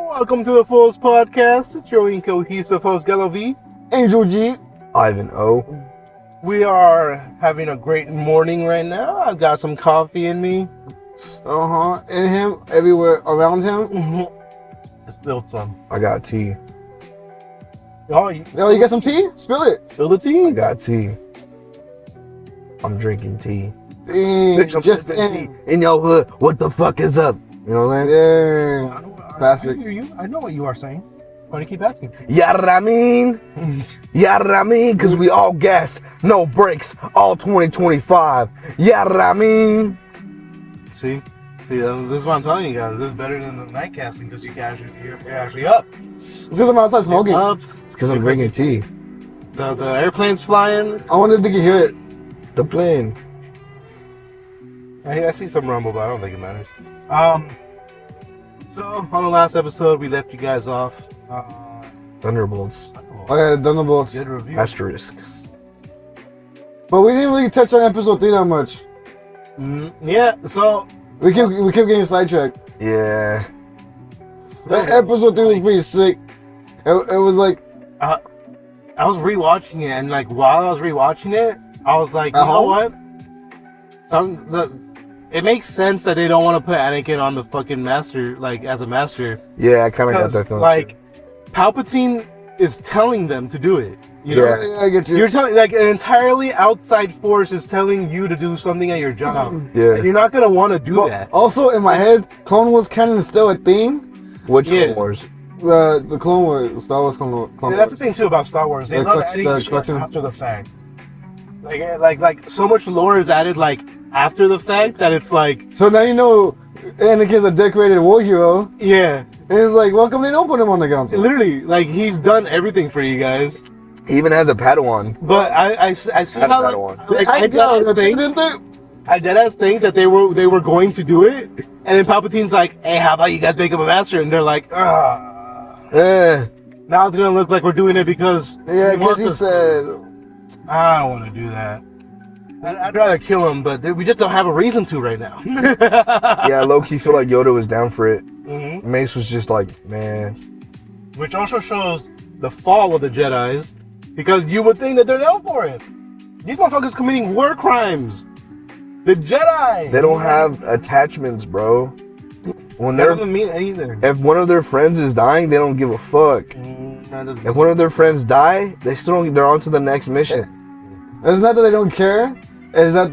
Welcome to the Fools Podcast. It's your incohesive host, Gallo V. Angel G. Ivan O. We are having a great morning right now. I've got some coffee in me. In him, everywhere around him. I spilled some. I got tea. Oh, you got some tea? Spill it. Spill the tea. I got tea. I'm drinking tea. Dang, Bitch, I'm just sipping tea in your hood. What the fuck is up? You know what I'm saying? Yeah. Classic. I hear you. I know what you are saying. Why do you keep asking? Yada I mean, cause we all gas, no brakes, all 2025. Yada I mean. See, this is what I'm telling you guys. This is better than the night casting because you're actually up. It's because I'm outside smoking. Up. It's cause I'm drinking tea. The airplane's flying. I wonder if they can hear it. The plane. I see some rumble, but I don't think it matters. So on the last episode, we left you guys off. Thunderbolts. Oh yeah, Thunderbolts. Good review. Asterisks. But we didn't really touch on episode 3 that much. Yeah, so We kept getting sidetracked. Yeah. Episode 3 was pretty sick. It was like I was rewatching it, and like while I was rewatching it, I was like, you know what? It makes sense that they don't want to put Anakin on the fucking master, like as a master. Yeah, I kind of got that feeling. Like, Palpatine is telling them to do it. You know? Yeah, I get you. You're telling, like, an entirely outside force is telling you to do something at your job. Yeah. And you're not gonna want to do that. Also, in my head, Clone Wars canon is still a thing. Which Yeah. Clone Wars? The Clone Wars, Star Wars Clone Wars. Yeah, that's the thing too about Star Wars. They The love cl- adding the shit cartoon. after the fact. Like so much lore is added like after the fact that it's like, So now you know Anakin's a decorated war hero. yeah, And it's like, welcome, they don't put him on the council. literally, like he's done everything for you guys. He even has a Padawan. But I see Had a how Padawan. like I didn't think that they were going to do it, and then Palpatine's like, hey, how about you guys make him a master? And they're like, now it's gonna look like we're doing it because Yeah, because wants he us said, to. I don't want to do that. I'd rather kill him, but we just don't have a reason to right now. Yeah, low-key feel like Yoda was down for it. Mm-hmm. Mace was just like, man. Which also shows the fall of the Jedis, because you would think that they're down for it. These motherfuckers committing war crimes. The Jedi. They don't have attachments, bro. When That they're doesn't mean anything. if one of their friends is dying, they don't give a fuck. That doesn't- If one of their friends die, they still don't, they're on to the next mission. it's not that they don't care, it's that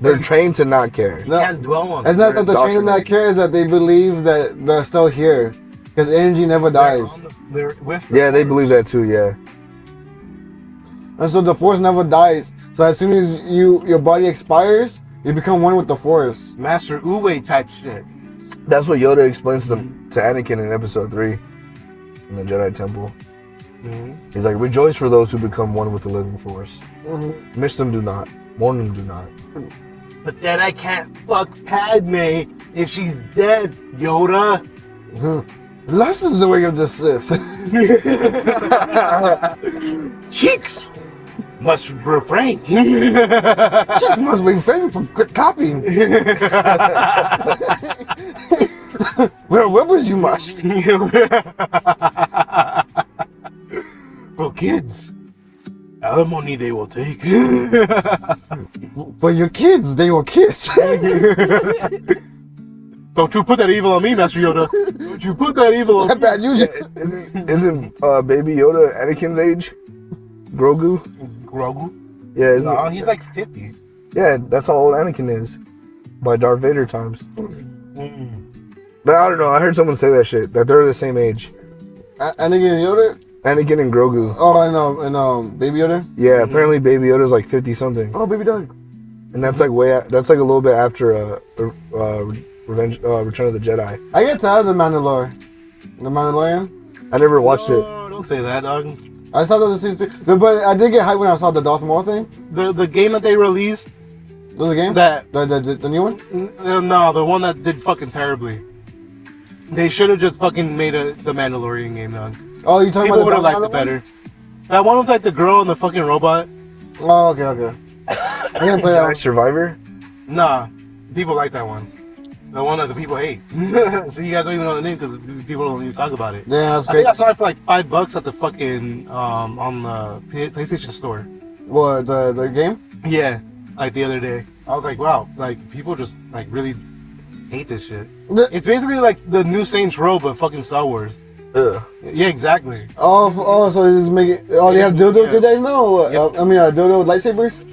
They're trained to not care. You can't dwell on it's it. not that the They're trainer not care, is that they believe that they're still here. Because energy never dies. They're with the Yeah, they Force. believe that too, yeah. And so the force never dies. So as soon as your body expires, you become one with the force. Master Uwe type shit. That's what Yoda explains to Anakin in episode 3 in the Jedi Temple. Mm-hmm. He's like, rejoice for those who become one with the living force. Mm-hmm. Miss them do not. Mourn them do not. But then I can't fuck Padme if she's dead, Yoda. Lust is the way of the Sith. Cheeks! Must refrain. Chicks must refrain from copying. Wear rubbers you must. For kids, alimony they will take. For your kids, they will kiss. Don't you put that evil on me, Master Yoda. Don't you put that evil on me. Bad juju. Isn't Baby Yoda Anakin's age? Grogu? Grogu? Yeah, isn't No, he's like 50. Yeah, that's how old Anakin is. By Darth Vader times. But I don't know, I heard someone say that shit, that they're the same age. Anakin and Yoda? Anakin and Grogu. Oh, and Baby Yoda? Yeah, apparently Baby Yoda's like 50 something. Oh, Baby Doug. And that's like that's like a little bit after Return of the Jedi. I get tired of the Mandalorian. I never watched it. Oh, don't say that, dog. I saw the season 2, but I did get hyped when I saw the Darth Maul thing. The game that they released, There's a game? that The new one? no, the one that did fucking terribly. They should have just fucking made the Mandalorian game, dog. Oh, you talking People about would the have liked it one? better. That one with like the girl and the fucking robot. Oh, okay. I didn't play that Jedi one. Survivor? Nah, people like that one. The one that the people hate. So you guys don't even know the name because people don't even talk about it. Yeah, that's I great. think I saw it for like $5 at the fucking on the PlayStation Store. What, the game? Yeah, like the other day. I was like, wow, like people just like really hate this shit. It's basically like the new Saints Row, but fucking Star Wars. Ugh. Yeah, exactly. Oh, so you just make it. Oh, they have dildo Yeah. good days now? Or what? Yep. Dildo with lightsabers?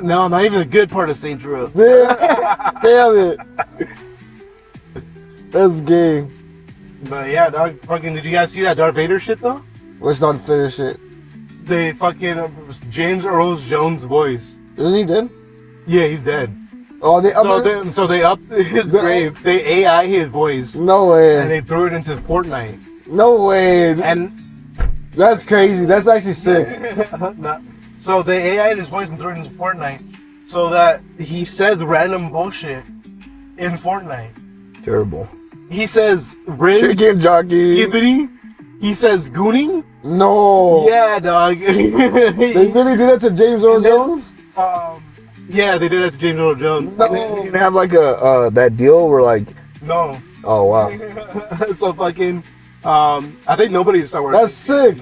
No, not even the good part of Saints Row. Damn it. That's gay. But yeah, dog, fucking, did you guys see that Darth Vader shit though? What's not Vader shit? The fucking James Earl Jones voice. Isn't he dead? Yeah, he's dead. Oh, they So they upped his grave. They AI his voice. No And way. they threw it into Fortnite. No way. And That's crazy. That's actually sick. so they AI'd his voice and threw it into Fortnite so that he said random bullshit in Fortnite. Terrible. He says Riz, Chicken jockey. Skibbity. He says Gooning. No. Yeah, dog. They really did that to James Earl And then- Jones? Yeah, they did that to James Earl Jones. No. You can have like a that deal where like, No. oh wow. So fucking, I think nobody's somewhere. That's sick.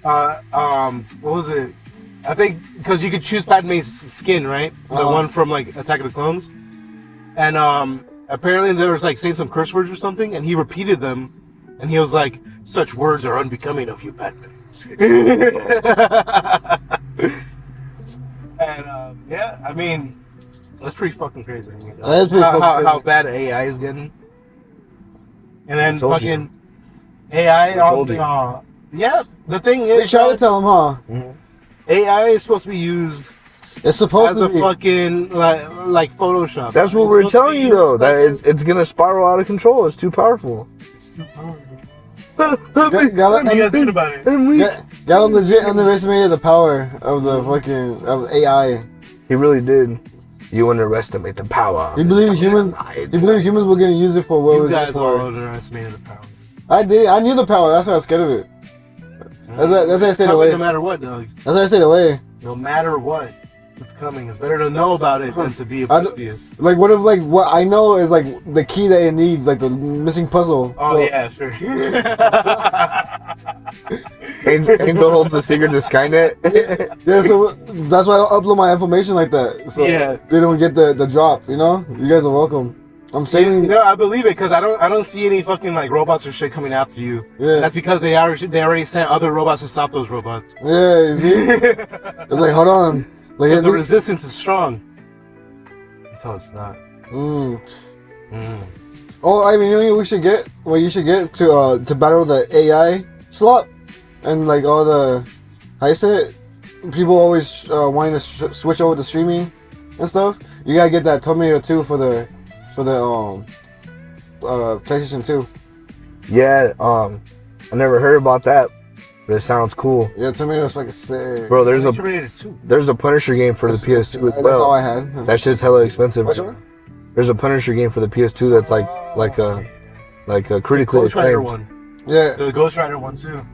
What was it? I think because you could choose Padme's skin, right? The Uh-huh. one from like Attack of the Clones. And apparently there was like saying some curse words or something, and he repeated them, and he was like, "Such words are unbecoming of you, Padme." And yeah, I mean, that's pretty fucking crazy. That is pretty fucking crazy. How bad AI is getting. And then I told you. fucking AI I told you. yeah, the thing They is, tried to tell him, huh? AI is supposed to be used It's supposed as to a be. fucking like Photoshop. That's what It's we're supposed to telling be you though. used That like it's gonna spiral out of control. It's too powerful. What are you guys doing about it? Gal legit underestimated the power of the fucking of AI. He really did. You underestimate the power. He believed humans. He believed humans were gonna use it for what it You was guys used all for. underestimated the power. I did. I knew the power. That's why I was scared of it. That's why I stayed Coming away. No matter what, Doug. That's why I stayed away. No matter what, it's coming. It's better to know about it than to be I don't- oblivious. Like what if what I know is like the key that it needs, like the missing puzzle. Oh So- yeah, sure. Angel holds the secret to Skynet. Yeah, so that's why I don't upload my information like that. So Yeah. they don't get the drop, you know? You guys are welcome. I'm saving. You know, I believe it because I don't see any fucking like robots or shit coming after you. Yeah. And that's because they already sent other robots to stop those robots. Yeah, you see? It's like, hold on. Like, The resistance is strong. Until it's not. mm. Mm. Oh, I mean, you know what we should get? What you should get to battle the AI slop and like all the, how you say it? People always wanting to switch over to streaming and stuff. You gotta get that Terminator 2 for the PlayStation 2. Yeah. I never heard about that, but it sounds cool, Yeah, Terminator's fucking sick. bro. There's Terminator 2. a Punisher game for the PS2 as That's all I well. had. That shit's hella expensive. Which one? There's a Punisher game for the PS2 that's like a critically Ghost Rider acclaimed. one. Yeah. The Ghost Rider one too.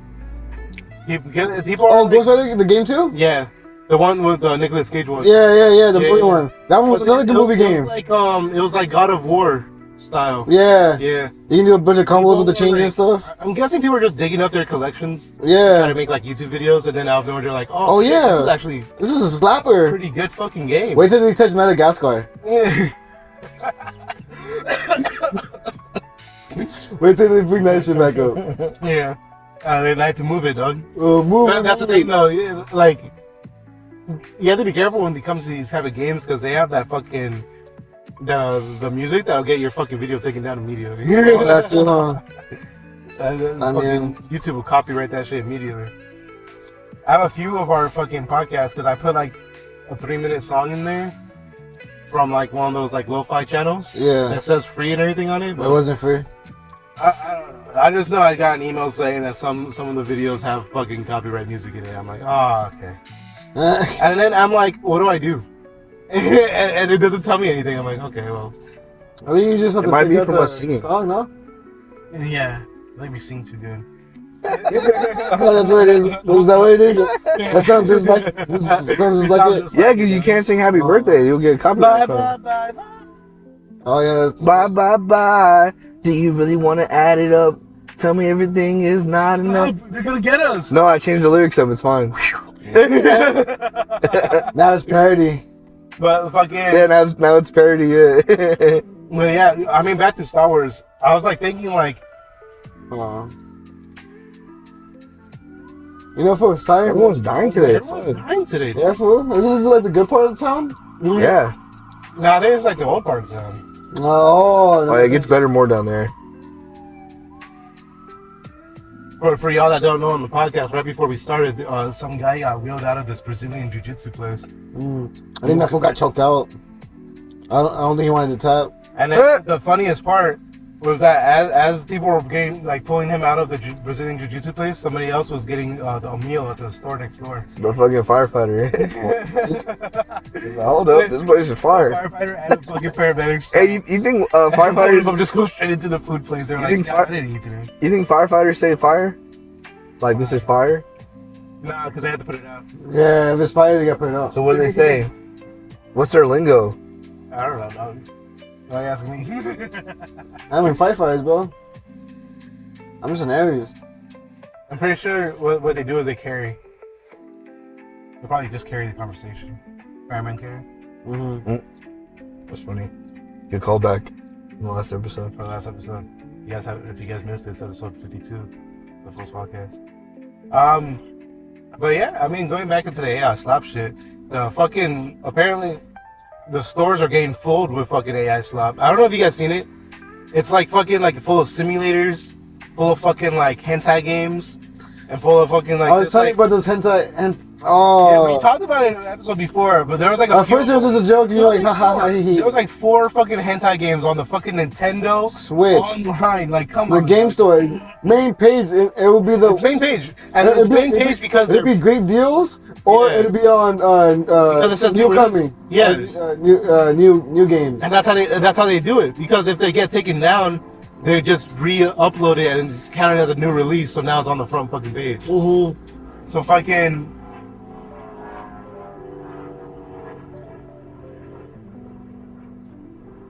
People are Oh, like- Ghost Rider, the game too? Yeah, the one with the Nicolas Cage one. Yeah, the Yeah, movie yeah. one. That one was another good movie game. It was like God of War style. Yeah. Yeah. You can do a bunch of combos with the changes and stuff. I'm guessing people are just digging up their collections, trying Yeah. to make like YouTube videos, and then out of nowhere they're like, Oh, shit, yeah. this is actually This was a a slapper. pretty good fucking game. Wait till they touch Madagascar. Yeah. Wait till they bring that shit back up. Yeah. They like to move it, dog. Move. That's the thing, though. Yeah, like, you have to be careful when it comes to these type of games because they have that fucking the music that'll get your fucking video taken down immediately. Oh, that's I mean- YouTube will copyright that shit immediately. I have a few of our fucking podcasts because I put like a 3-minute song in there from like one of those like lo-fi channels yeah. that says free and everything on it. It But wasn't free. I don't know. I just know I got an email saying that some of the videos have fucking copyright music in it. I'm like, okay. And then I'm like, what do I do? and it doesn't tell me anything. I'm like, okay, well, I think you just have It to might take be out from the us singing. song, no? yeah. Let me sing too good. Oh, that's what it is. Is that what it is? That sounds just like. This sounds just like it. Yeah, because you can't sing Happy Birthday. You'll get Bye, copyright. bye, bye, bye. Oh yeah. Bye, bye, bye. Do you really want to add it up? Tell me everything is not enough. They're gonna get us. No, I changed the lyrics up. It's fine. Now it's parody. But fucking Yeah, now it's parody. Yeah. well, yeah. I mean, back to Star Wars. I was like thinking like, You know, for science, Everyone's dying today. everyone's dying today. Dude. yeah, fool. Isn't this like the good part of the town? Yeah. Nah, I think it's like the old part of town. Oh, Oh, yeah, it gets better more down there. For y'all that don't know, on the podcast, right before we started, some guy got wheeled out of this Brazilian jiu-jitsu place. I think that fool got choked out. I don't think he wanted to tap. And then the funniest part was that as people were getting, like, pulling him out of the Brazilian jiu-jitsu place, somebody else was getting a meal at the store next door. The fucking firefighter. He's like, hold up, this place is fire. Firefighter and a fucking paramedic. Hey, you think firefighters? I'm just go straight into the food place. They're You like, think I didn't eat today. You think firefighters say fire? Like this is fire? Nah, because they had to put it out. Yeah, if it's fire, they got put it out. So what do they say? What's their lingo? I don't know, dog. Why are you asking me? I'm in firefighters, bro. I'm just an Aries. I'm pretty sure what they do is they carry. They probably just carry the conversation. Firemen carry. That's funny. Good callback in the last episode. For the last episode. You guys have, if you guys missed it, it's episode 52 of the Full Podcast. But yeah, I mean, going back into the AI slop shit, fucking apparently the stores are getting filled with fucking AI slop. I don't know if you guys seen it. It's like fucking like full of simulators, full of fucking like hentai games, and full of fucking like. I was telling you about those hentai and Yeah, we talked about it in an episode before, but there was like at first it was just a joke, and you're like, ha ha ha he. There was like 4 fucking hentai games on the fucking Nintendo Switch. online. Like, come The on. game store, main page, it would be the It's main page, and it's main page because it'd be great deals, or Yeah. it'd be on because it says new new coming, release. Yeah. new games. and that's how they do it. Because if they get taken down, they just re-upload it and it's counted as a new release. So now it's on the front fucking page. So fucking.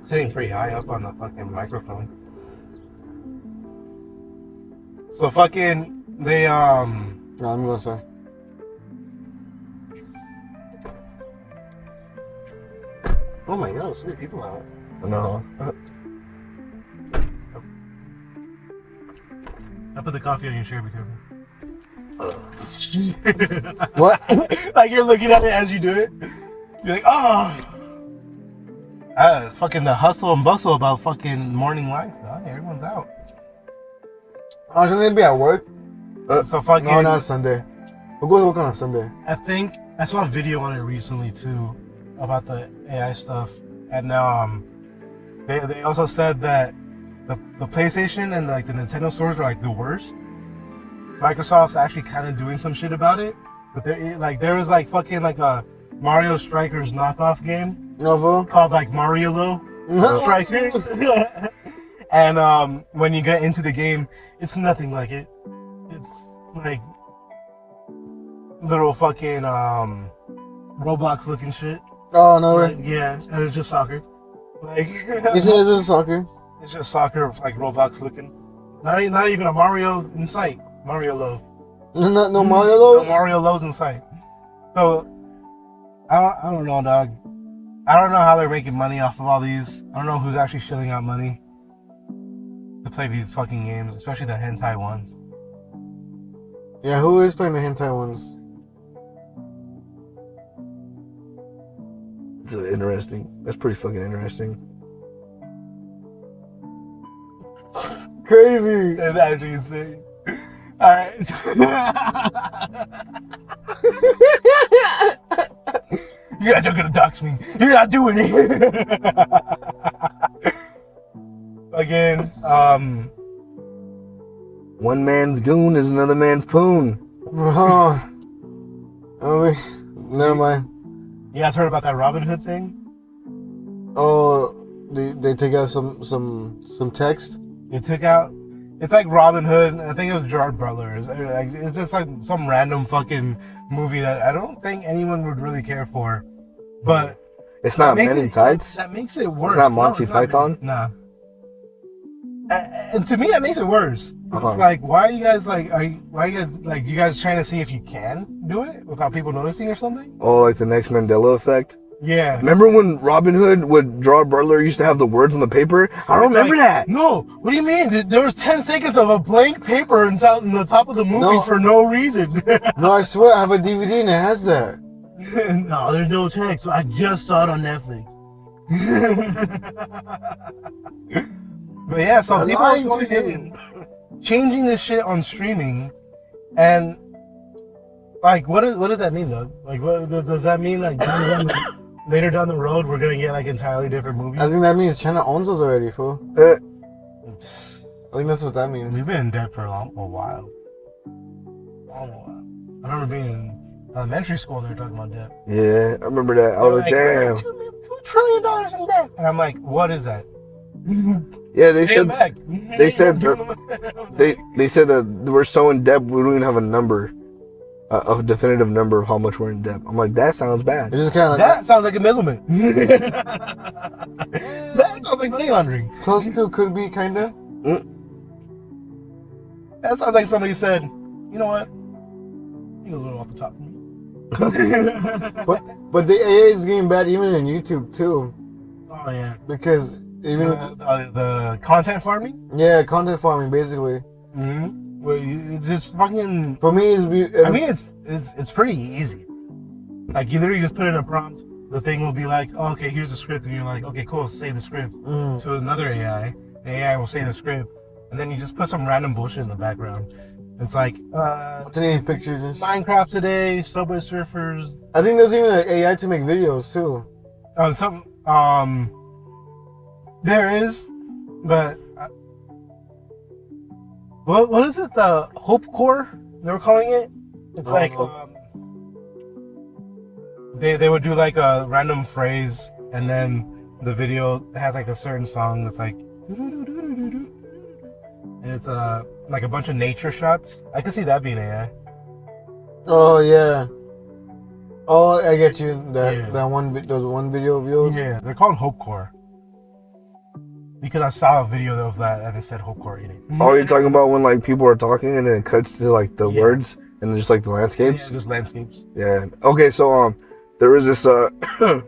Sitting pretty high up on the fucking microphone. So fucking they No, I'm gonna say. oh my god, so many people out. No. I put the coffee on your chair, be careful. What? Like you're looking at it as you do it. You're like, oh. Fucking the hustle and bustle about fucking morning life. Dog. Everyone's out. Oh, shouldn't they be at work? So fucking. No, not Sunday. We'll go to work on a Sunday. I think I saw a video on it recently too about the AI stuff, and they also said that the PlayStation and like the Nintendo stores are like the worst. Microsoft's actually kind of doing some shit about it, but there was like fucking like a Mario Strikers knockoff game No, called like Mario Strikers, and when you get into the game, it's nothing like it. It's like little fucking Roblox looking shit. Oh no way. Like, yeah, and it's just soccer. Like He says it's soccer. it's just soccer, like Roblox looking. Not even a Mario in sight. Mario low. No Mario Lows? No Mario lows in sight. So I don't know, dog. I don't know how they're making money off of all these. I don't know who's actually shelling out money to play these fucking games, especially the hentai ones. Yeah, who is playing the hentai ones? It's interesting. That's pretty fucking interesting. Crazy. It's actually insane. Alright. You guys are gonna dox me. You're not doing it. Again, One man's goon is another man's poon. Oh, never mind. you guys heard about that Robin Hood thing? Oh, they take out some text. They took out. It's like Robin Hood. I think it was Gerard Butler. It's just like some random fucking movie that I don't think anyone would really care for. But It's not Men in Tights. That makes it worse. It's not Monty Python. Nah. And to me, that makes it worse. Uh-huh. It's like, why are you guys you guys trying to see if you can do it without people noticing or something? Oh, like the next Mandela effect. Yeah. Remember when Robin Hood would draw a burglar, used to have the words on the paper? I don't remember that. No, what do you mean? There was 10 seconds of a blank paper in the top of the movie for no reason. No, I swear, I have a DVD and it has that. No, there's no text. I just saw it on Netflix. But yeah, so people are changing this shit on streaming, and like, what does that mean, though? Like, what does that mean? Like, later down the road, we're gonna get like entirely different movies. I think that means China owns us already, fool. I think that's what that means. We've been in debt for a while. I remember being in elementary school. They were talking about debt. Yeah, I remember that. I was like, damn. $2 trillion in debt, and I'm like, what is that? Yeah, they said that we're so in debt we don't even have a number, a definitive number of how much we're in debt. I'm like, that sounds bad. It's just kind of like that sounds like embezzlement. That sounds like money laundering. Close to could be kind of. That sounds like somebody said, you know what? You go a little off the top. But the AA is getting bad even in YouTube too. Oh yeah, because even the content farming. Yeah, content farming basically. Mm-hmm. Well, it's just fucking. For me, it's pretty easy. Like, you literally just put in a prompt. The thing will be like, oh, okay, here's the script, and you're like, okay, cool, say the script to another AI. The AI will say the script, and then you just put some random bullshit in the background. It's like, taking pictures and Minecraft today, Subway Surfers. I think there's even an AI to make videos too. There is, but what is it? The Hope Core they were calling it. It's like they would do like a random phrase, and then the video has like a certain song that's like, and it's like a bunch of nature shots. I could see that being AI. Oh yeah. Oh, I get you. Those one video of yours. Yeah, they're called Hope Core. Because I saw a video of that and it said Hope Core in it. Oh, you're talking about when like people are talking and then it cuts to like the words and just like the landscapes? Yeah, just landscapes. Yeah. Okay, so there was this oh,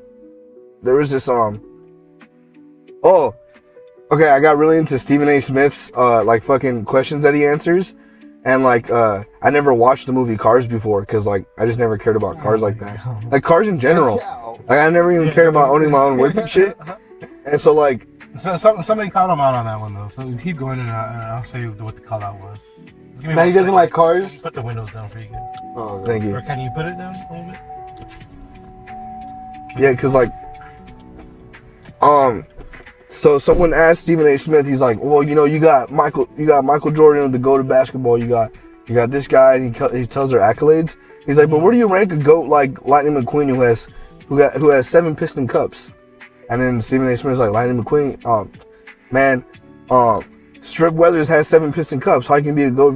okay, I got really into Stephen A. Smith's like fucking questions that he answers. And like I never watched the movie Cars before because like I just never cared about cars like that. Like cars in general. Like I never even cared about owning my own whip and shit. And so like somebody called him out on that one though, so keep going and I'll say what the call out was. Now he doesn't like cars? Put the windows down for you good. Oh, thank you. Or can you put it down a little bit? Yeah, cause like so someone asked Stephen A. Smith, he's like, well, you know, you got Michael Jordan, the GOAT of basketball, you got this guy, and he tells their accolades. He's like, but where do you rank a GOAT like Lightning McQueen who has 7 Piston cups? And then Stephen A. Smith's like, Lightning McQueen, Strip Weathers has 7 Piston cups. How can you be a GOAT of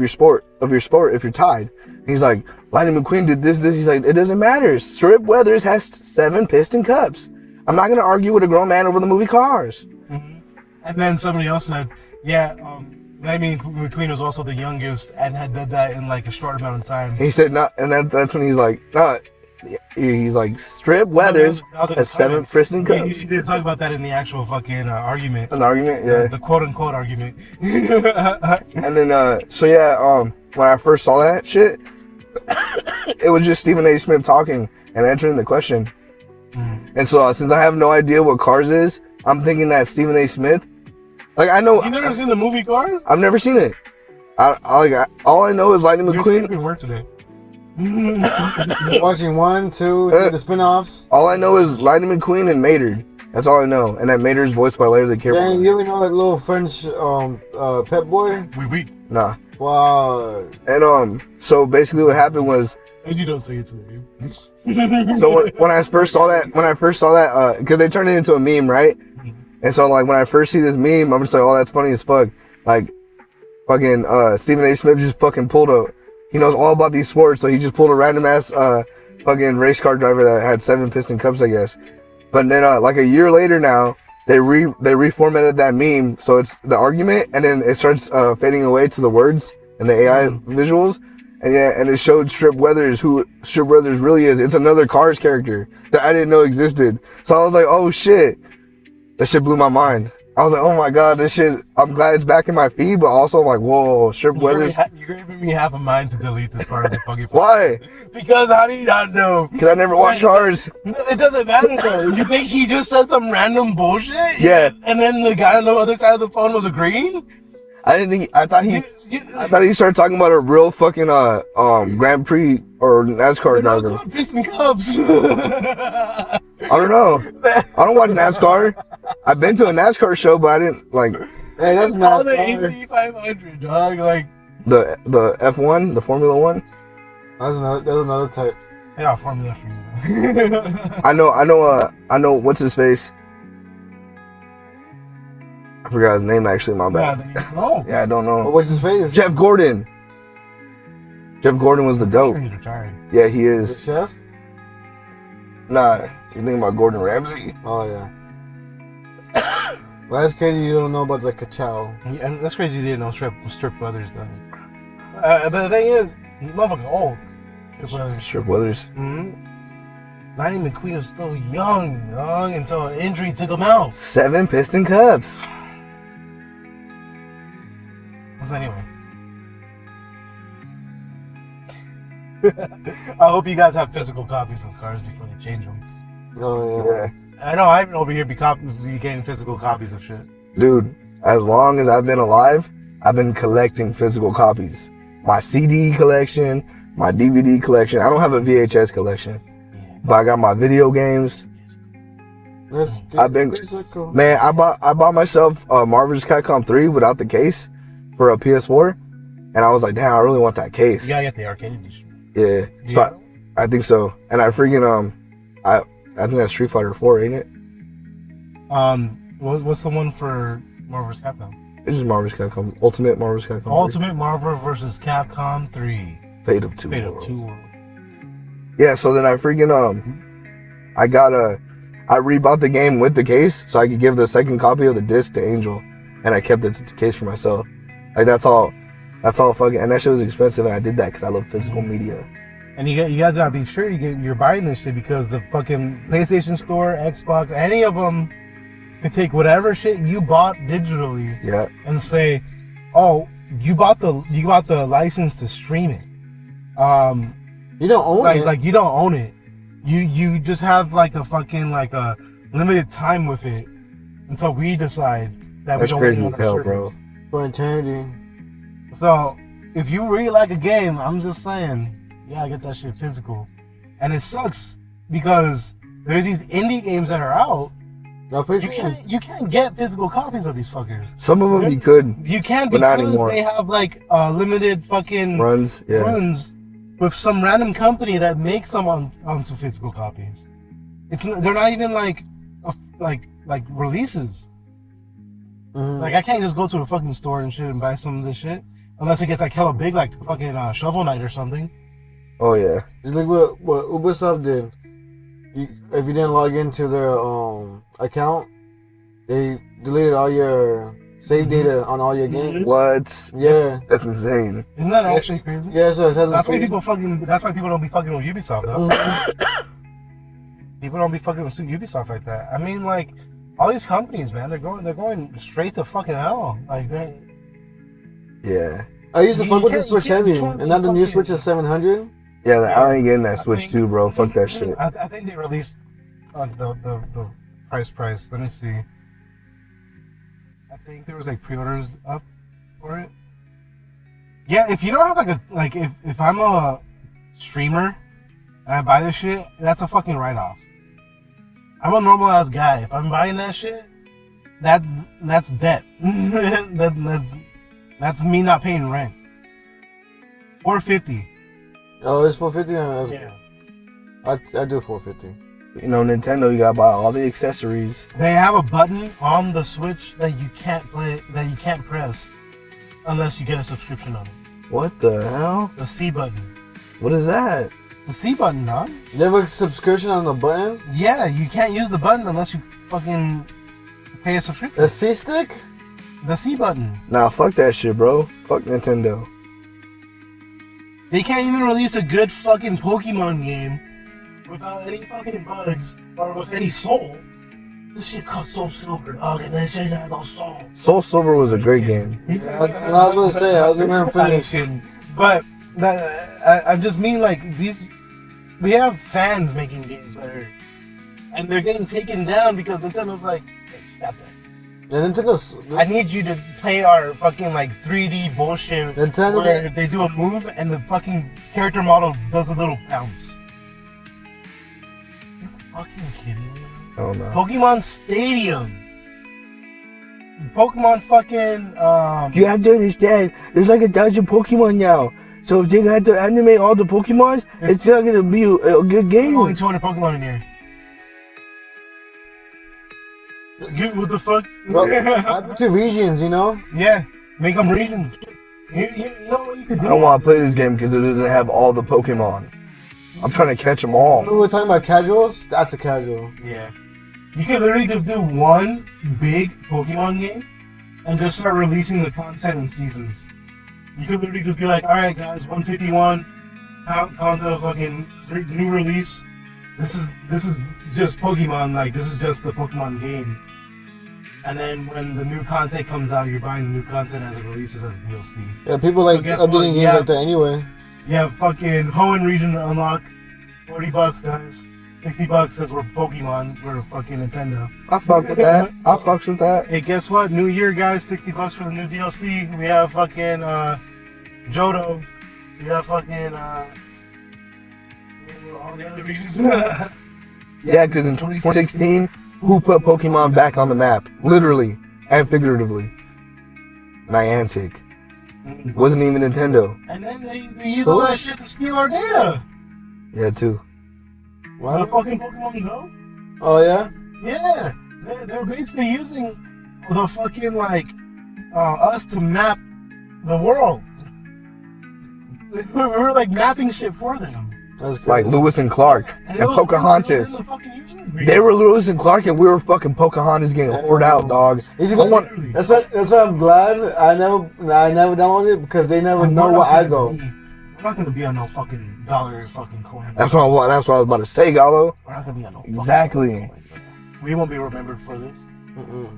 your sport if you're tied? And he's like, Lightning McQueen did this. He's like, it doesn't matter. Strip Weathers has 7 Piston cups. I'm not gonna argue with a grown man over the movie Cars. Mm-hmm. And then somebody else said, Lightning McQueen was also the youngest and had done that in like a short amount of time. He said, no, and that's when he's like, no. He's like, Strip Weathers has 7 Piston cups. He did talk about that in the actual fucking argument. An argument, yeah. The quote-unquote argument. And then, when I first saw that shit, it was just Stephen A. Smith talking and answering the question. And so, since I have no idea what Cars is, I'm thinking that Stephen A. Smith, like, I know. You've never seen the movie Cars? I've never seen it. All I know is Lightning McQueen. You're work today. Watching 1, 2, the spin-offs. All I know is Lightning McQueen and Maynard. That's all I know. And that Maynard's voiced by Larry the Cable Guy. Dang, you ever know that little French pet boy? Oui. Nah. Wow. And so basically what happened was. And you don't say it's a name. So when I first saw that, because they turned it into a meme, right? And so like when I first see this meme, I'm just like, oh, that's funny as fuck. Like, fucking Stephen A. Smith just fucking he knows all about these sports, so he just pulled a random ass fucking race car driver that had 7 Piston cups, I guess. But then like a year later now, they reformatted that meme, so it's the argument, and then it starts fading away to the words and the AI visuals, and and it showed Strip Weathers, who Strip Weathers really is. It's another Cars character that I didn't know existed. So I was like, oh shit, that shit blew my mind. I was like, oh my god, this shit. I'm glad it's back in my feed, but also I'm like, whoa, Strip Weathers. You're giving me half a mind to delete this part of the fucking. Why? Because how do you not know? Because I never watched Cars. No, it doesn't matter though. You think he just said some random bullshit? Yeah. And then the guy on the other side of the phone was agreeing? I thought he started talking about a real fucking Grand Prix or NASCAR driver. Piston Cups. I don't know. I don't watch NASCAR. I've been to a NASCAR show, but I didn't like. Hey, that's It's not called the AV 500, dog. Like the F1, the Formula One. that's another type. yeah, Formula for you. I know. What's his face? I forgot his name actually. My bad. Yeah, I don't know. What's his face? Jeff Gordon. Jeff Gordon was the GOAT. He's retired. Yeah, he The is. chef? Nah, you thinking about Gordon Ramsay? Oh yeah. Well, that's crazy. You don't know about the Kachow. And that's crazy you didn't know Strip Brothers though. But the thing is, he's motherfucking old. Strip Brothers. Strip Weathers. Lightning McQueen was still young until an injury took him out. 7 Piston Cups. What's anyway? I hope you guys have physical copies of cars before they change them. Oh Yeah. I know I've been over here be getting physical copies of shit. Dude, as long as I've been alive, I've been collecting physical copies. My CD collection, my DVD collection. I don't have a VHS collection, but I got my video games. Let's get I've been- physical. Man, I bought myself Marvel's Capcom 3 without the case for a PS4, and I was like, damn, I really want that case. You gotta get the arcade edition. Yeah, so I think so. And I freaking I think that's Street Fighter 4, ain't it? What's the one for Marvel's Capcom? It's just Marvel's Capcom, Ultimate Marvel's Capcom. 3. Ultimate Marvel vs. Capcom 3. Fate of Two Fate of Worlds. Two Worlds. Yeah, so then I freaking I rebought the game with the case so I could give the second copy of the disc to Angel, and I kept the case for myself. Like that's all fucking, and that shit was expensive, and I did that because I love physical media. And you guys gotta be sure you're buying this shit because the fucking PlayStation Store, Xbox, any of them can take whatever shit you bought digitally Yeah, and say, oh, you bought the license to stream it. You don't own it. Like you don't own it. You just have like a fucking like a limited time with it until we decide that that's we don't crazy want as to hell, serve bro. it. For eternity. So if you really like a game, I'm just saying, yeah, get that shit physical. And it sucks because there's these indie games that are out. You can't get physical copies of these fuckers. Some of them you could You can't But not because anymore. they have like limited fucking runs. Yeah, runs with some random company that makes them onto physical copies. They're not even like releases. Mhm. Like I can't just go to the fucking store and shit and buy some of this shit unless it gets like hella big, like fucking Shovel Knight or something. oh yeah. It's like what Ubisoft did. If you didn't log into their account, they deleted all your save data on all your games. What? Yeah. That's insane. Isn't that actually crazy? Yeah, so it has That's why people don't be fucking with Ubisoft though. Mhm. People don't be fucking with Ubisoft like that. I mean, like all these companies, man, they're going straight to fucking hell. Like they. Yeah. I used to You fuck with the can't- Switch you can't- heavy, you can't and now the new fucking- Switch is 700. Yeah, I ain't getting that I Switch think- too, bro. Fuck that shit. I think they released the price. Let me see. I think there was like pre-orders up for it. Yeah, if you don't have if I'm a streamer and I buy this shit, that's a fucking write-off. I'm a normal ass guy. If I'm buying that shit, that's debt. that's me not paying rent. Or 50. Oh, it's 450. Yeah. I do 450. You know, Nintendo, you gotta buy all the accessories. They have a button on the Switch that you can't press unless you get a subscription on it. What the hell? The C button What is that? The C button, huh? You have a subscription on the button? Yeah, you can't use the button unless you fucking pay a subscription. The C stick? The C button. Nah, fuck that shit, bro. Fuck Nintendo. They can't even release a good fucking Pokemon game without any fucking bugs or with any soul. This shit's called Soul Silver, dog, and that shit has no soul. Soul Silver was a great game. I was gonna say, I was gonna finish. But I just mean like these. We have fans making games better, and they're getting taken down because Nintendo's like, hey, stop that. Yeah, Nintendo's. I need you to play our fucking like 3D bullshit Nintendo. where they do a move and the fucking character model does a little bounce. You're fucking kidding me? Oh no. Pokemon Stadium. Pokemon fucking You have to understand, there's like 1,000 Pokemon now. So if they had to animate all the Pokemons, it's not gonna be a good game. only 200 Pokemon in here. What the fuck? Well, up to regions, you know? Yeah, make them regions. You know what you could do? I don't want to play this game because it doesn't have all the Pokemon. I'm trying to catch them all. Remember we were talking about casuals? That's a casual. Yeah. You could literally just do one big Pokemon game and just start releasing the content in seasons. You could literally just be like, alright guys, 151, count the fucking new release. This is just Pokemon, like this is just the Pokemon game. And then when the new content comes out, you're buying the new content as it releases as DLC. Yeah, people like guess updating what? games Yeah. like that anyway. You have fucking Hoenn region to unlock, $40 guys. $60 because we're Pokemon, we're fucking Nintendo. I fuck with that. I fucks with that. Hey, guess what? New Year, guys, $60 for the new DLC. We have fucking Johto. We have fucking all the other regions. Yeah, because in 2016, who put Pokemon back on the map? Literally and figuratively. Niantic. Wasn't even Nintendo. And then they use all that shit to steal our data. Yeah, too. The What? fucking Pokemon Go? Oh, yeah? Yeah. They're basically using the fucking, like, us to map the world. We're like mapping shit for them. That's crazy. Like Lewis and Clark and it was Pocahontas. in the fucking user agreement. They were Lewis and Clark and we were fucking Pocahontas getting whored out, dog. You see, Literally. that's why I'm glad I never downloaded it because they never know where I go. We're not gonna be on no fucking dollar fucking coin. That's what I was about to say, Gallo. We're not gonna be on no fucking Exactly. dollar coin. We won't be remembered for this. Mm-mm.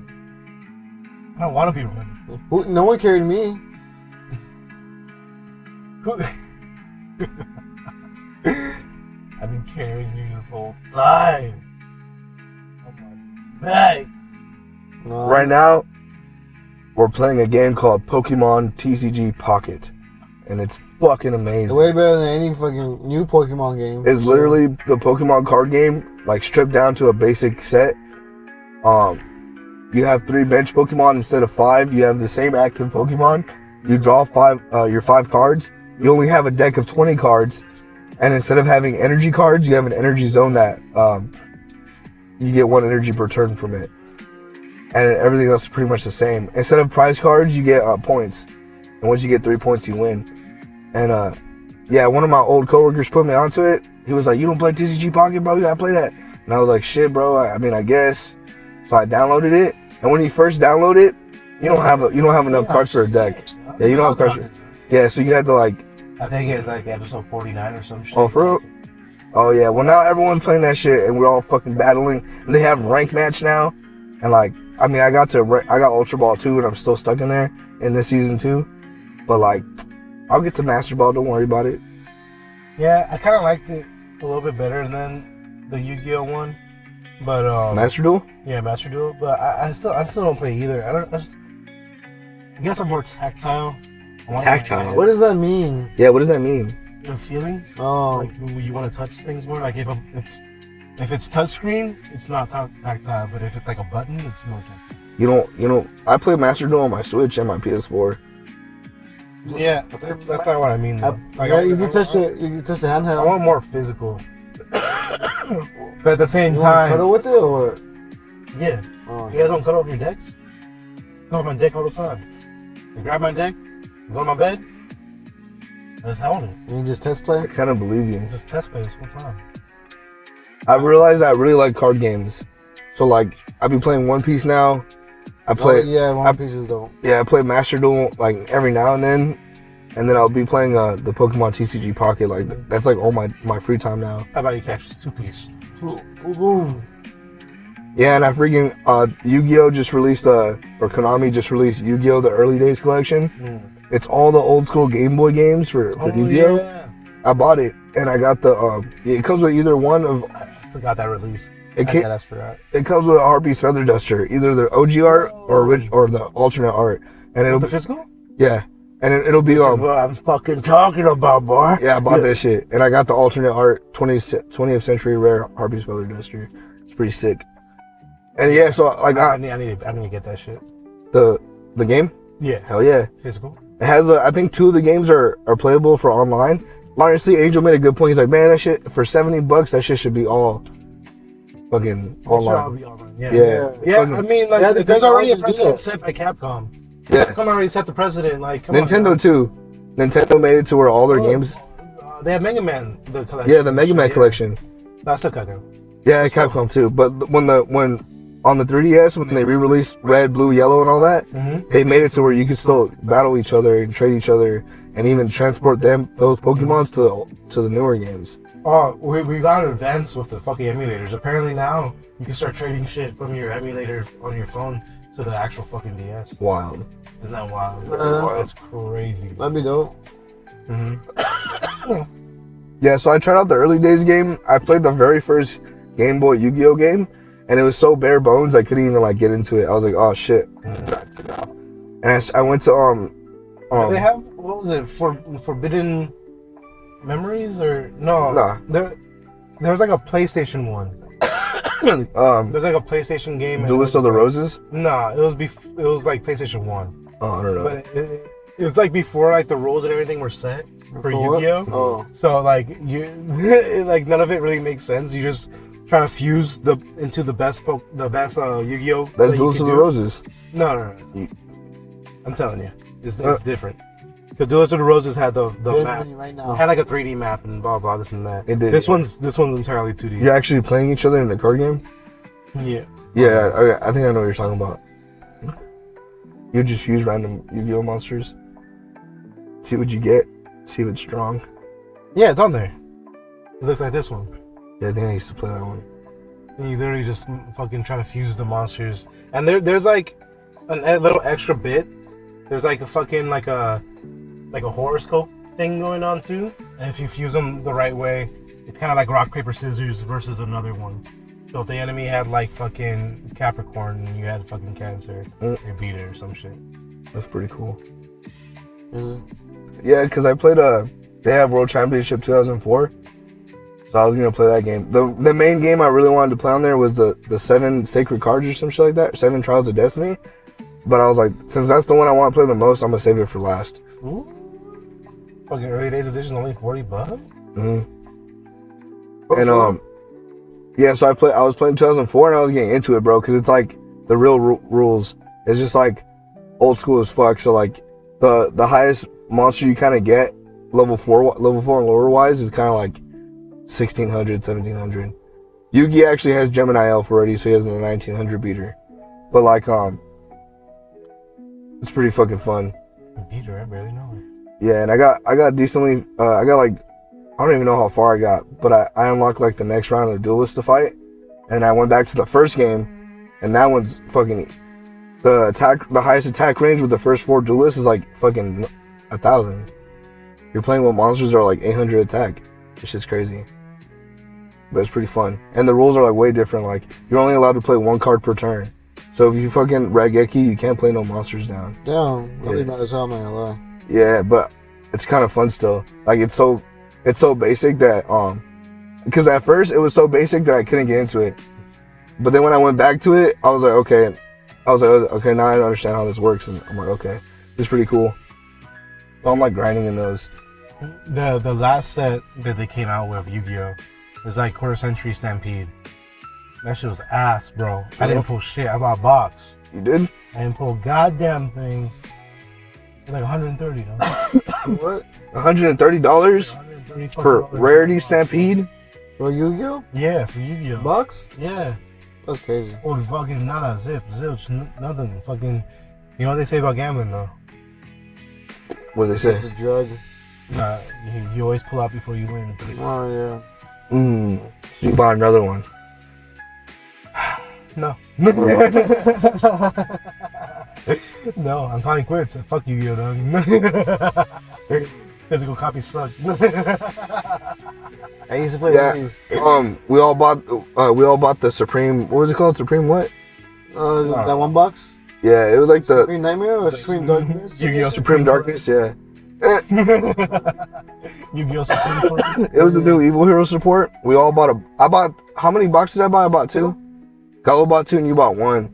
I don't want to be remembered. No one carried me. I've been carrying you this whole time. On my back. No. Right now, we're playing a game called Pokemon TCG Pocket. And it's fucking It's amazing. way better than any fucking new Pokemon game. It's literally the Pokemon card game, like stripped down to a basic set. You have 3 bench Pokemon instead of 5. You have the same active Pokemon. You draw your 5 cards. You only have a deck of 20 cards. And instead of having energy cards, you have an energy zone that you get 1 energy per turn from it. And everything else is pretty much the same. Instead of prize cards, you get points. And once you get 3 points, you win. And yeah, one of my old coworkers put me onto it. He was like, "You don't play TCG Pocket, bro? You gotta play that." And I was like, "Shit, bro. I mean, I guess." So I downloaded it. And when you first download it, you don't have enough cards for a deck. Yeah, you don't have cards. Yeah, so you had to like. I think it's like episode 49 or some shit. Oh, for real? Oh yeah. Well, now everyone's playing that shit, and we're all fucking battling. And they have rank match now, and like, I mean, I got Ultra Ball 2, and I'm still stuck in there in this season 2. But like, I'll get to Master Ball. Don't worry about it. Yeah, I kind of liked it a little bit better than the Yu-Gi-Oh one. But Master Duel? yeah, Master Duel. But I still don't play either. I guess I'm more tactile. I want Tactile? What does that mean? Yeah. What does that mean? the feelings. Oh, Like you want to touch things more. Like if it's touchscreen, it's not tactile. But if it's like a button, it's more tactile. You know. I play Master Duel on my Switch and my PS4. Yeah, that's not what I mean. Though. Like, yeah, you can touch the I handheld. want more physical. But at the same You want to time, cuddle with it or what? yeah. Oh. You guys don't cut off your decks? Cut off my deck all the time. You grab my deck, you go to my bed, Just held it. And you just test play? I kind of believe you. Just test play this whole time. I realized I really like card games. So like, I've been playing One Piece now. I play. One Piece is dope. Yeah, I play Master Duel like every now and then I'll be playing the Pokemon TCG Pocket. Like that's like all my free time now. How about you catch this 2-piece? Boom. Yeah, and I freaking Yu-Gi-Oh just released or Konami just released Yu-Gi-Oh the Early Days collection. It's all the old school Game Boy games for Yu-Gi-Oh. Yeah. I bought it and I got the it comes with either one of. I forgot that released. It forgot. It comes with a Harpy's Feather Duster, either the OG art or the alternate art, and it'll The physical? yeah, and it'll be That's what I'm fucking talking about, boy. yeah. I bought that shit, and I got the alternate art 20th century rare Harpy's Feather Duster. It's pretty sick. And yeah, so like I need to get that shit. the game, Yeah. hell yeah. Physical. It has I think 2 of the games are playable for online. Honestly, Angel made a good point. He's like, man, that shit for $70, that shit should be all fucking online. Yeah. Fucking, I mean, like, Yeah, there's already a technology's precedent good. set by Capcom. yeah. Capcom already set the precedent. Like, come Nintendo on, too. Nintendo made it to where all their games. they have Mega Man, the collection. Yeah, the Mega Man collection. That's a Capcom. Yeah, Capcom too. But when on the 3DS when they re-released Red, Blue, Yellow, and all that, they made it to where you could still battle each other and trade each other and even transport those Pokemons to the newer games. Oh, we got advanced with the fucking emulators. Apparently now you can start trading shit from your emulator on your phone to the actual fucking DS. Wild. Isn't that wild? That's crazy. That'd be dope. Yeah, so I tried out the early days game. I played the very first Game Boy Yu-Gi-Oh game, and it was so bare bones I couldn't even like get into it. I was like, oh shit. And I went to Do they have, what was it, Forbidden Memories or no? Nah. There was like a PlayStation one. There's like a PlayStation game. Duelist of the Roses? No, it was like PlayStation 1. Oh, I don't know. But it was like before like the rules and everything were set for Yu-Gi-Oh. Oh. So like like none of it really makes sense. You just try to fuse into the best Yu-Gi-Oh. That's that you Duelist can of the do. Roses. No. I'm telling you, it's different. Because Duelist of the Roses had the map, right now. had like a 3D map and blah blah this and that. It did. This one's entirely 2D. You're actually playing each other in the card game? Yeah. Yeah, I think I know what you're talking about. You just use random Yu-Gi-Oh monsters. See what you get. See if it's strong. Yeah, it's on there. It looks like this one. Yeah, I think I used to play that one. And you literally just fucking try to fuse the monsters. And there's like a little extra bit. There's like a fucking like a horoscope thing going on too. And if you fuse them the right way, it's kind of like rock paper scissors versus another one. So if the enemy had like fucking Capricorn and you had fucking Cancer, they beat it or some shit. That's pretty cool. Mm-hmm. Yeah, because I played they have World Championship 2004. So I was gonna play that game. The main game I really wanted to play on there was the 7 Sacred Cards or some shit like that. 7 Trials of Destiny. But I was like, since that's the one I want to play the most, I'm gonna save it for last. Ooh. Fucking early days edition only $40. Mm-hmm. And yeah, so I was playing 2004 and I was getting into it, bro, because it's like the real rules. It's just like old school as fuck. So like the highest monster you kind of get level 4 and lower wise is kind of like 1600, 1700. Yugi actually has Gemini Elf already, so he has a 1900 beater. But like it's pretty fucking fun. Beater, I barely know it. Yeah, and I got decently I got like, I don't even know how far I got, but I unlocked like the next round of the duelist to fight, and I went back to the first game, and that one's fucking the highest attack range with the first 4 duelists is like fucking 1,000. You're playing with monsters that are like 800 attack. It's just crazy, but it's pretty fun, and the rules are like way different. Like you're only allowed to play 1 card per turn, so if you fucking Raigeki, you can't play no monsters down. Damn, that'd be bad as hell, man. I lie. Yeah, but it's kind of fun still. Like it's so basic that because at first it was so basic that I couldn't get into it, but then when I went back to it, I was like, okay, now I understand how this works, and I'm like, okay, it's pretty cool. So I'm like grinding in those. The last set that they came out with Yu-Gi-Oh! Was like Quarter Century Stampede. That shit was ass, bro. I didn't pull shit. I bought a box. You did? I didn't pull a goddamn thing. It's like $130. What? $130 $130 for fucking Rarity dollars. Stampede? For Yu-Gi-Oh? Yeah, for Yu-Gi-Oh. Box? Yeah. That's crazy. Or fucking not a zip. Zip's nothing. Fucking. You know what they say about gambling though? What do they It's say? a drug. Nah, you always pull out before you win. Oh, yeah. So you bought another one. No. No, I'm calling quits. Fuck Yu-Gi-Oh, dog. Physical copies suck. I used to play Yeah. movies. We all bought the Supreme. What was it called? Supreme what? That one box? Yeah, it was like the Supreme Nightmare or Supreme Darkness? Yu-Gi-Oh! Supreme Darkness. Yeah, Yu-Gi-Oh! Supreme. it was a new Evil Hero support. We all bought I bought how many boxes did I buy? I bought 2. Gallo bought 2 and you bought 1.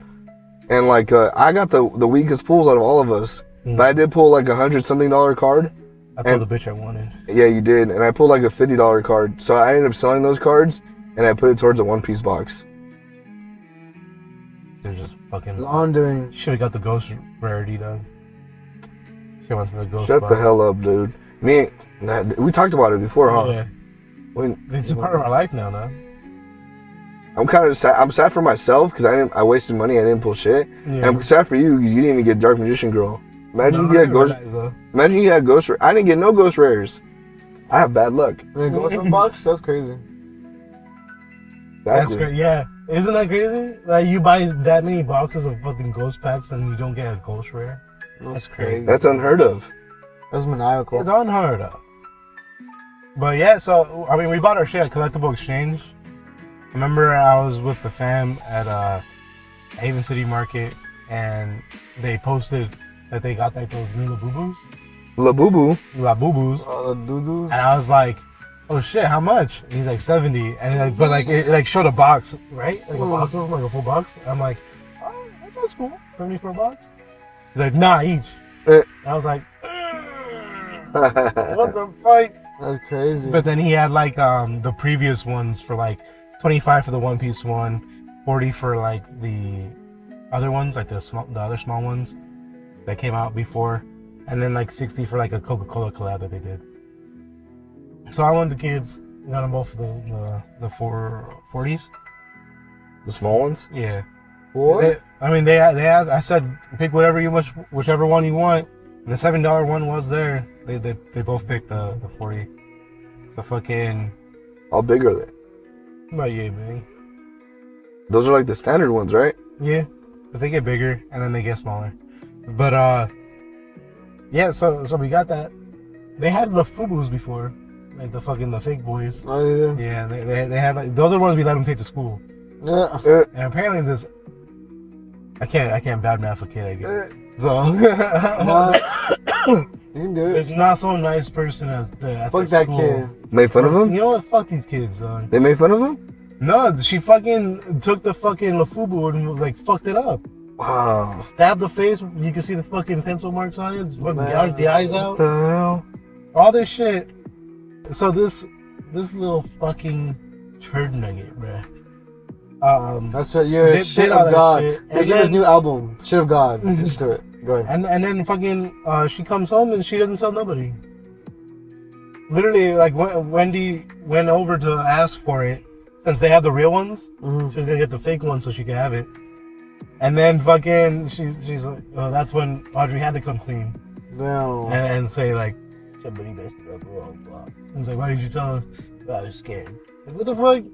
And like I got the weakest pulls out of all of us. But I did pull like $100-something card. I pulled the bitch I wanted. Yeah, you did. And I pulled like a $50 card. So I ended up selling those cards and I put it towards a One Piece box. They're just fucking. Laundering. Should have got the ghost rarity, dog. She wants for the ghost. Shut box. the hell up, dude. We talked about it before, huh? Yeah. It's a part of our life now, no? I'm kind of sad. I'm sad for myself because I wasted money. I didn't pull shit. Yeah. And I'm sad for you because you didn't even get Dark Magician Girl. Imagine No, you I had ghost. realize, though. Imagine you had ghost. I didn't get no ghost rares. I have bad luck. The Ghost box? That's crazy. That's great. Yeah. Isn't that crazy? Like you buy that many boxes of fucking ghost packs and you don't get a ghost rare. That's crazy. That's unheard of. That's maniacal. It's unheard of. But yeah, so I mean, we bought our shit at Collectible Exchange. Remember, I was with the fam at Haven City Market, and they posted that they got like those new Labubus. Labubu. Labubus. The doo-doos. And I was like, "Oh shit, how much?" And he's like 70, and like, but like it like showed a box, right? Like a box of them, like a full box. And I'm like, "Oh, that sounds cool. 70 for a box." He's like, "Nah, each." And I was like, "What the fuck?" That's crazy. But then he had like the previous ones for like 25 for the One Piece one, 40 for like the other ones, like the other small ones that came out before, and then like 60 for like a Coca-Cola collab that they did. So I won the kids, got them both for the 440s. The small ones. Yeah. What? They had. I said pick whichever one you want. And the $7 one was there. They both picked the 40. So fucking. How big are they? About yay big. Those are like the standard ones, right? Yeah, but they get bigger and then they get smaller. But yeah. So we got that. They had the Foolbubus before, like the fake boys. Oh, yeah. Yeah, they had like those are the ones we let them take to school. Yeah. And apparently this, I can't badmouth a kid, I guess. So You can do it's it. not so nice person at the Fuck that school. kid. Made fun of You him? know what? Fuck these kids, son. They made fun of him? No, she fucking took the fucking Labubu and like fucked it up. Wow. Stabbed the face. You can see the fucking pencil marks on it. Fucking gouged the eyes out. What the hell? All this shit. So this little fucking turd nugget, bruh. That's right. You're Did shit all of that God. shit. They And give his then- new album, Shit of God. Listen to it. Go ahead. And then fucking she comes home and she doesn't tell nobody. Literally, like Wendy went over to ask for it since they have the real ones. Mhm. She was gonna get the fake one so she could have it. And then fucking she's like, that's when Audrey had to come clean Damn. and say like, somebody messed it up, blah blah. And it's like, why did you tell us? I was scared. Like, what the fuck?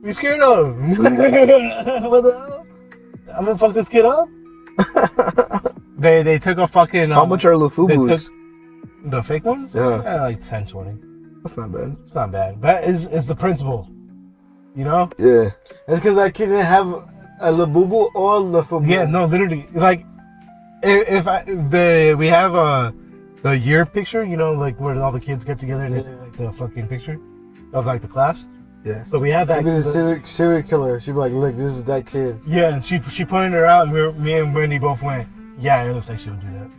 You scared of? What the hell? I'm gonna fuck this kid up? They took a fucking. How much are Lufubus? The fake ones? Yeah. Like 10, 20. That's not bad. It's not bad. But it's the principle. You know? Yeah. It's because that kid didn't have a Labubu or Lafubu. Yeah, no, literally. Like, we have the year picture, you know, like where all the kids get together and they do like the fucking picture of like the class. Yeah. So we had that. She'd be the serial killer. She'd be like, look, this is that kid. Yeah, and she pointed her out, and me and Wendy both went, yeah, it looks like she would do that.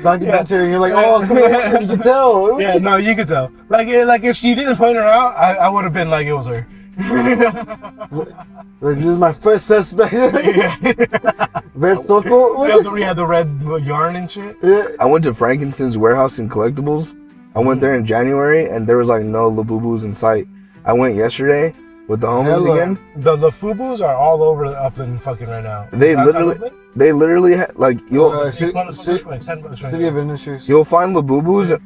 Documentary, and you're like, oh, you can tell. Yeah, no, you could tell. Like if she didn't point her out, I would have been like it was her. Like, this is my first suspect. Red Soko. We had the red yarn and shit. Yeah. I went to Frankenstein's warehouse and collectibles. I went there in January, and there was like no Labubus in sight. I went yesterday with the homies again. The Foolbubus are all over the upland fucking right now. They literally like City of Industries. you'll find Labubus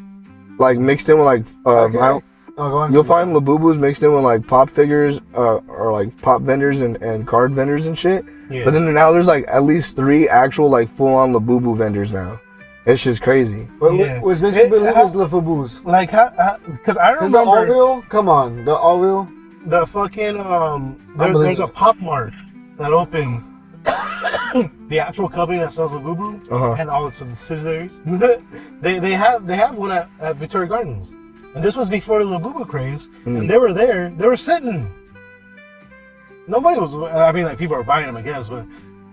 like mixed in with like Okay. Oh, go on. you'll find Labubus mixed in with like pop figures or like pop vendors and card vendors and shit. Yeah. But then now there's like at least 3 actual like full on Labubu vendors now. It's just crazy. What makes me believe is the Foolbus. Like how? Because I The remember all-wheel? Come on. The all-wheel? the fucking there's a Pop Mart that opened. The actual company that sells Labubu and all its subsidiaries. they have one at Victoria Gardens, and this was before the Labubu craze. And they were there. They were sitting. Nobody was. I mean, like people were buying them, I guess, but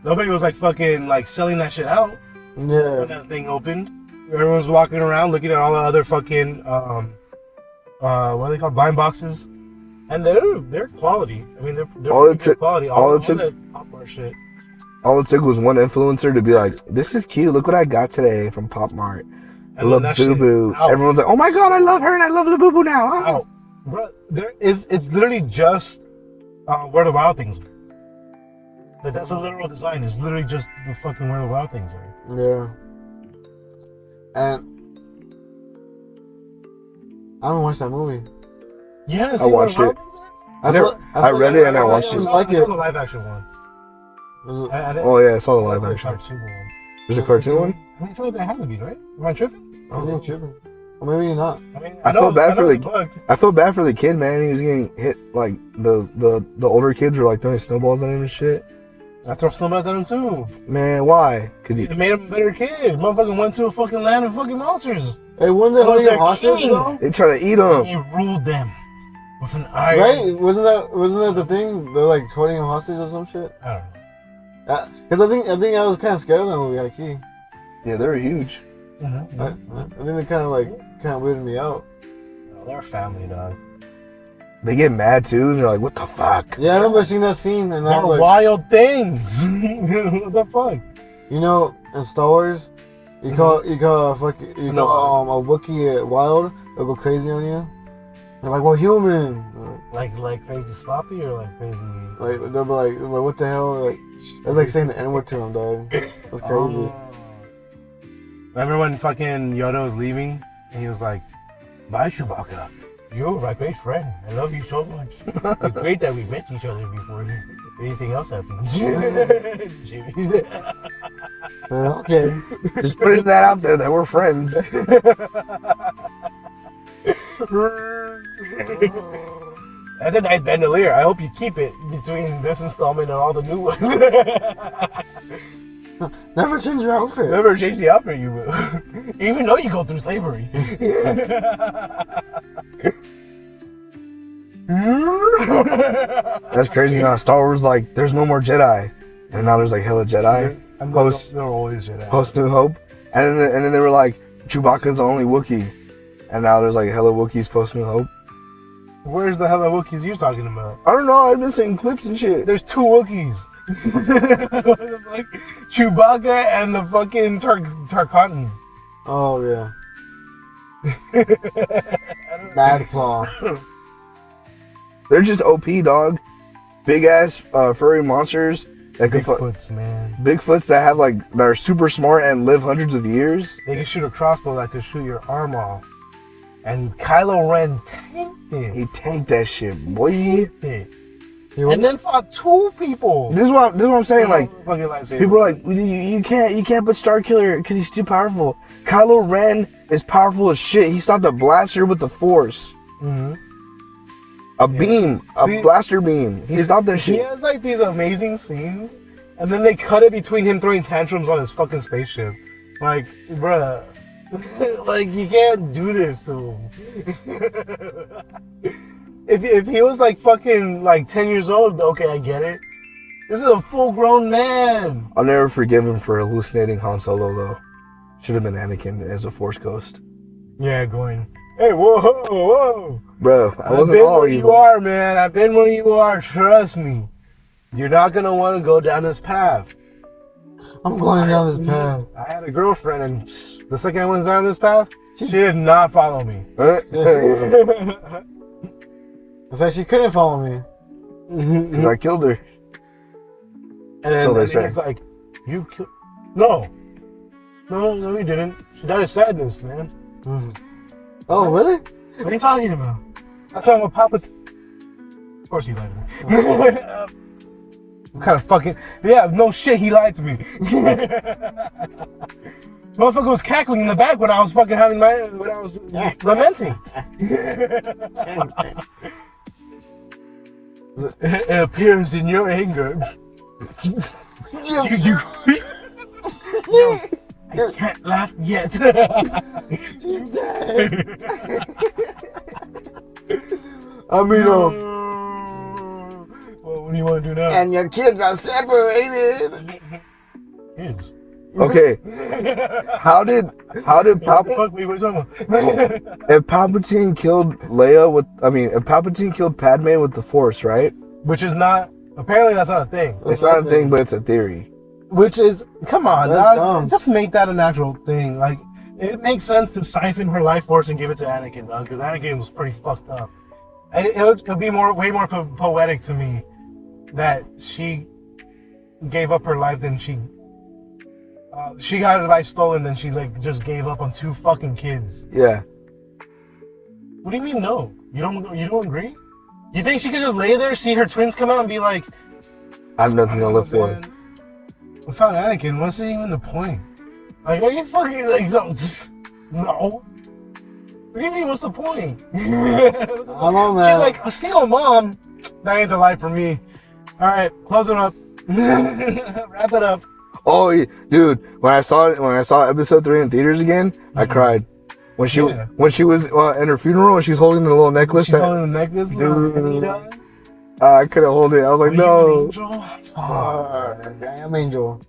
nobody was like fucking like selling that shit out. Yeah. When that thing opened, everyone's walking around looking at all the other fucking what are they called, blind boxes, and they're quality. I mean, they're All pretty good quality. All the Pop Mart shit. All it took was one influencer to be like, "This is cute. Look what I got today from Pop Mart." Labubu. Everyone's like, "Oh my god, I love her and I love Labubu now." Oh, bro, it's literally just where the wild things are. Like, that's a literal design. It's literally just the fucking where the wild things are. Yeah. And I haven't watched that movie. Yeah, I watched it. I read it and I watched it. Like I it. saw the live action one. Oh yeah, I saw the live action. Cartoon one. There's a cartoon one. I mean, I feel like that had to be, right? Am I tripping? I think tripping. Or maybe you're not. I mean, I felt bad for it's a bug. I felt bad for the kid, man. He was getting hit. Like the older kids were like throwing snowballs at him and shit. I throw snowballs at him too. Man, why? Cause It made him a better kid. Motherfucker went to a fucking land of fucking monsters. Hey, wasn't they holding him hostage king. though? they try to eat him. He ruled them with an iron. Right? Wasn't that the thing? They're like holding him hostage or some shit. I don't know. Because I think I was kind of scared of that movie, like key. Yeah, they're huge. Mm-hmm. I think they kind of weirded me out. No, they're family, dog. They get mad too, and they're like, "What the fuck?" Yeah, I remember seeing that scene, and I They're was like, wild things. What the fuck? you know, in Star Wars, you call a Wookiee wild, they'll go crazy on you. They're like, "Well, human." Like crazy sloppy or like crazy? Like they'll be like, "What the hell?" Like that's like saying the N-word to him, dog. That's crazy. Oh. Remember when fucking Yoda was leaving and he was like, "Bye, Chewbacca. You're my best friend. I love you so much. It's great that we met each other before anything else happens." Jimmy. Okay. Just putting that out there that we're friends. That's a nice bandolier. I hope you keep it between this installment and all the new ones. Never change your outfit. Never change the outfit you will. Even though you go through slavery. That's crazy. Now Star Wars like, there's no more Jedi, and now there's like hella Jedi. They're always Jedi. Post New Hope, and then they were like, Chewbacca's the only Wookiee, and now there's like hella Wookiees post New Hope. Where's the hell are Wookiees you talking about? I don't know. I've been seeing clips and shit. There's 2 Wookiees. Like Chewbacca and the fucking Tarkatan. Oh yeah. Bad Claw. They're just OP, dog. Big ass furry monsters that can Bigfoots, man. Bigfoots that have like that are super smart and live hundreds of years. They can shoot a crossbow that could shoot your arm off. And Kylo Ren tanked it. He tanked that shit, boy. Tanked it. And then fought 2 people. This is what I'm saying. Like fucking lightsaber. people are like, you can't put Starkiller because he's too powerful. Kylo Ren is powerful as shit. He stopped a blaster with the Force. Mm-hmm. A beam, a blaster beam. He stopped that shit. He has like these amazing scenes, and then they cut it between him throwing tantrums on his fucking spaceship. Like, bruh, like you can't do this to him. If he was like fucking like 10 years old, okay, I get it. This is a full-grown man. I'll never forgive him for hallucinating Han Solo though. Should have been Anakin as a Force ghost. Yeah, going, hey, whoa. Bro, I wasn't been all where evil. you are, man. I've been where you are. Trust me. You're not gonna want to go down this path. I'm going down this path. I had a girlfriend, and the second I went down this path, she did not follow me. In fact, she couldn't follow me. Because I killed her. And then he's like, you killed... No, you didn't. She died of sadness, man. Oh, really? What are you talking about? That's not what Papa... Of course he lied to me. What kind of fucking... Yeah, no shit, he lied to me. Motherfucker was cackling in the back when I was fucking having my... When I was lamenting. It appears in your anger. you No, I can't laugh yet. She's dead. I mean, well, what do you want to do now? and your kids are separated. Kids. Okay. How did Fuck me, what are you talking about? if Palpatine killed Leia if Palpatine killed Padme with the Force, right? Which is not... Apparently that's not a thing. It's not a thing, but it's a theory. Which is... Come on, That's dog. dumb. Just make that a natural thing. Like, it makes sense to siphon her life force and give it to Anakin, dog. Because Anakin was pretty fucked up. And it'll be way more poetic to me that she gave up her life than she got her life stolen, then she like just gave up on 2 fucking kids. Yeah. What do you mean no? You don't agree? You think she could just lay there, see her twins come out, and be like, I have nothing to live for. man, without Anakin, what's even the point? Like, are you fucking like no? What do you mean? What's the point? I don't know, man. She's like, a single mom. That ain't the life for me. All right, close it up. Wrap it up. Oh, dude! When I saw episode 3 in theaters again, I cried. When she was in her funeral, and she's holding the little necklace. She's holding the necklace, dude. I couldn't hold it. I was like, no. I am Angel.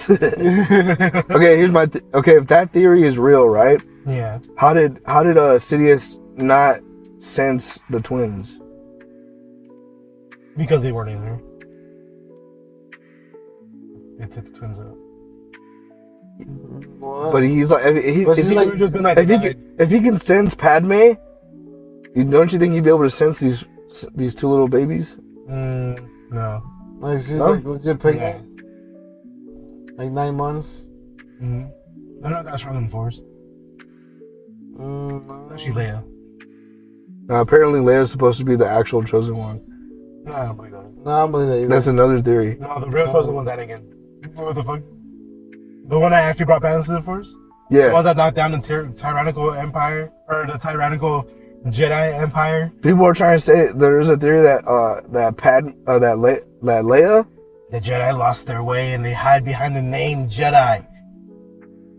Okay, here's my. Okay, if that theory is real, right? Yeah. How did Sidious not sense the twins? Because they weren't in there. They took the twins out. What? But he's like, if he can sense Padme, don't you think he'd be able to sense these 2 little babies? No. Like she's No? like legit pregnant. Like 9 months. Mm-hmm. They're not that strong in the Force. No. Especially Leia. Apparently, Leia's supposed to be the actual chosen one. No, I don't believe that. No, I don't believe that either. That's another theory. No, the real chosen one's Anakin. What the fuck? The one that actually brought balance to the Force? The Yeah. ones that knocked down the tyrannical empire, or the tyrannical Jedi empire? People are trying to say there's a theory that Leia. The Jedi lost their way and they hide behind the name Jedi.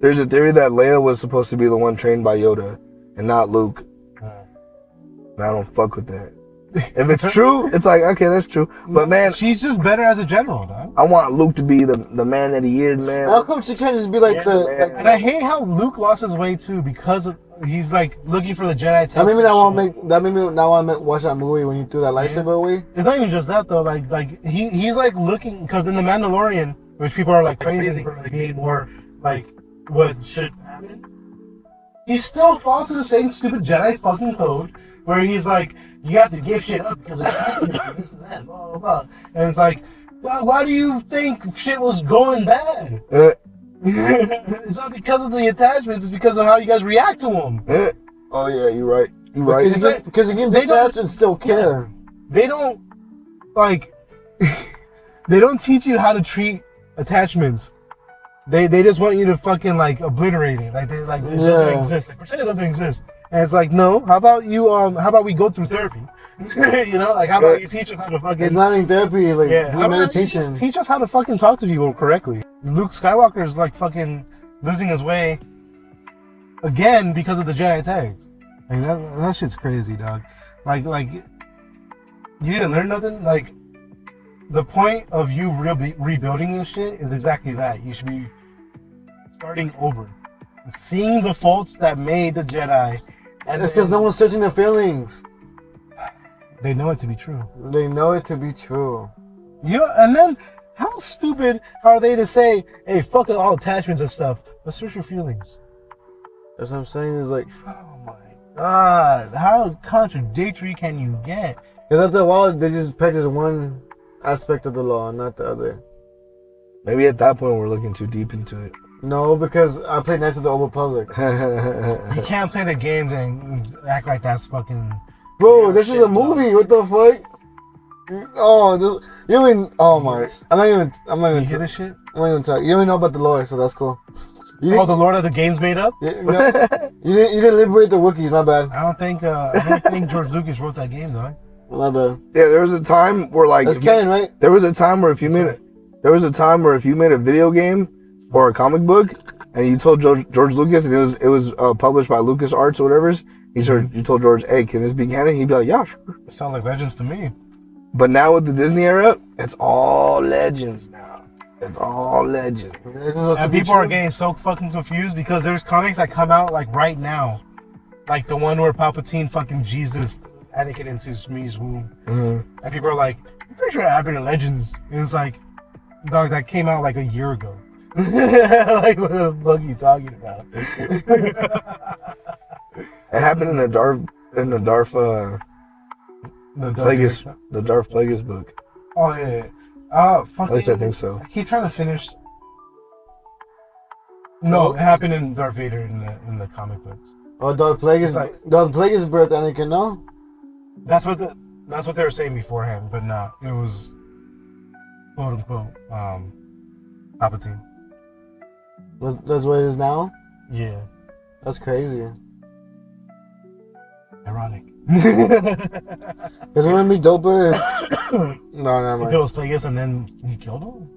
There's a theory that Leia was supposed to be the one trained by Yoda and not Luke. And I don't fuck with that. If it's true, it's like, okay, that's true. But man, she's just better as a general, dog. I want Luke to be the man that he is, man. How come she can't just be like And I hate how Luke lost his way too, because he's like looking for the Jedi text. that made me not want to watch that movie when you threw that lightsaber away. It's not even just that though. Like he's like looking, because in the Mandalorian, which people are like praising for like being more like what should happen, he still falls to the same stupid Jedi fucking code where he's like, you have to give shit up because it's this and that, blah blah blah. And it's like, why do you think shit was going bad? It's not because of the attachments, it's because of how you guys react to them. Oh yeah, you're right. You're right. Because you can detach and still care. They don't like they don't teach you how to treat attachments. They just want you to fucking like obliterate it. Like it doesn't exist. Like percent doesn't exist. And it's like, no, how about we go through therapy? You know, like how about you teach us how to fucking... It's not in therapy, it's like do meditation. Just teach us how to fucking talk to people correctly. Luke Skywalker is like fucking losing his way again because of the Jedi tags. Like that shit's crazy, dog. Like you didn't learn nothing? Like the point of you rebuilding this shit is exactly that. You should be starting over. Seeing the faults that made the Jedi. And it's because no one's searching their feelings. They know it to be true. They know it to be true. You know, and then how stupid are they to say, "Hey, fuck all attachments and stuff. Let's search your feelings." That's what I'm saying. Is like, Oh my god, how contradictory can you get? because after a while they just practice one aspect of the law, not the other. Maybe at that point we're looking too deep into it. No, because I play next to the open public. You can't play the games and act like that's fucking. Bro, this is a movie. What the fuck? Oh, this. You mean? Oh my! I'm not even. You hear this shit? I'm not even talking. You don't even know about the lore, so that's cool. Oh, the Lord of the Games made up? You didn't liberate the Wookiees. My bad. I don't think George Lucas wrote that game, though. My bad. Yeah, there was a time where like That's canon, right? there was a time where if you made a video game or a comic book and you told George Lucas and it was published by Lucas Arts or whatever, you told George, hey, can this be canon? He'd be like, yeah, sure. It sounds like Legends to me. But now with the Disney era, it's all Legends now. It's all Legends. And people are getting so fucking confused because there's comics that come out like right now. Like the one where Palpatine fucking Jesus Anakin into Shmi's womb. Mm-hmm. And people are like, I'm pretty sure it happened in Legends. And it's like, dog, that came out like a year ago. Like, what the fuck are you talking about? It happened in the Darth Plagueis book. Oh yeah. Fucking, At least I think so. I keep trying to finish. No, it happened in Darth Vader in the comic books. Oh, Darth Plagueis birthed Anakin, no? That's what they were saying beforehand, but no, it was quote unquote Palpatine. That's what it is now? Yeah. That's crazy. Ironic. Because it wouldn't be doper if... No, never He mind. kills Plagueis and then he killed him?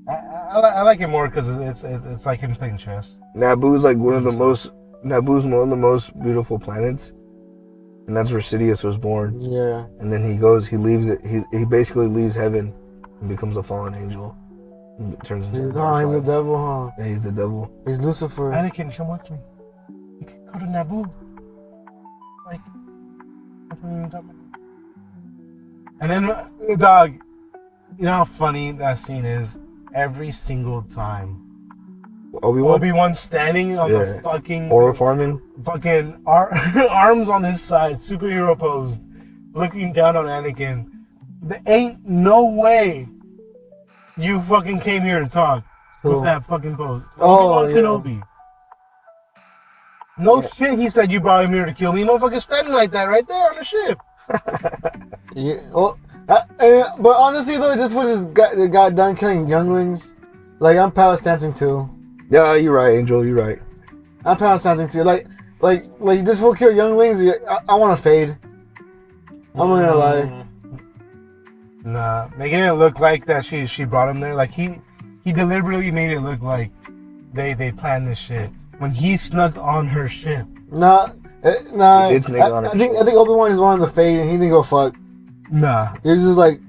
I like it more because it's like him playing chess. Naboo's one of the most beautiful planets. And that's where Sidious was born. Yeah. And then he leaves it. He basically leaves heaven and becomes a fallen angel. And turns into He's the devil, huh? Yeah, he's the devil. He's Lucifer. Anakin, come with me. You can go to Naboo. Like, that's what we were talking about. And then, dog, you know how funny that scene is? Every single time. Obi-Wan standing on the fucking... Aura farming? Fucking arms on his side, superhero pose, looking down on Anakin. There ain't no way you fucking came here to talk with that fucking pose. Obi-Wan Kenobi. No shit, he said you brought him here to kill me. Motherfucker standing like that right there on the ship. Yeah, well, but honestly though, this was got done killing younglings. Like, I'm power stancing too. Yeah, you're right, Angel. You're right. I'm power stancing too. Like this will kill younglings. I want to fade. I'm not gonna lie. Nah, making it look like that she brought him there. Like he deliberately made it look like they planned this shit when he snuck on her ship. Nah. He did sneak on her I think Obi-Wan just wanted to fade and he didn't go fuck. Nah. He was just like,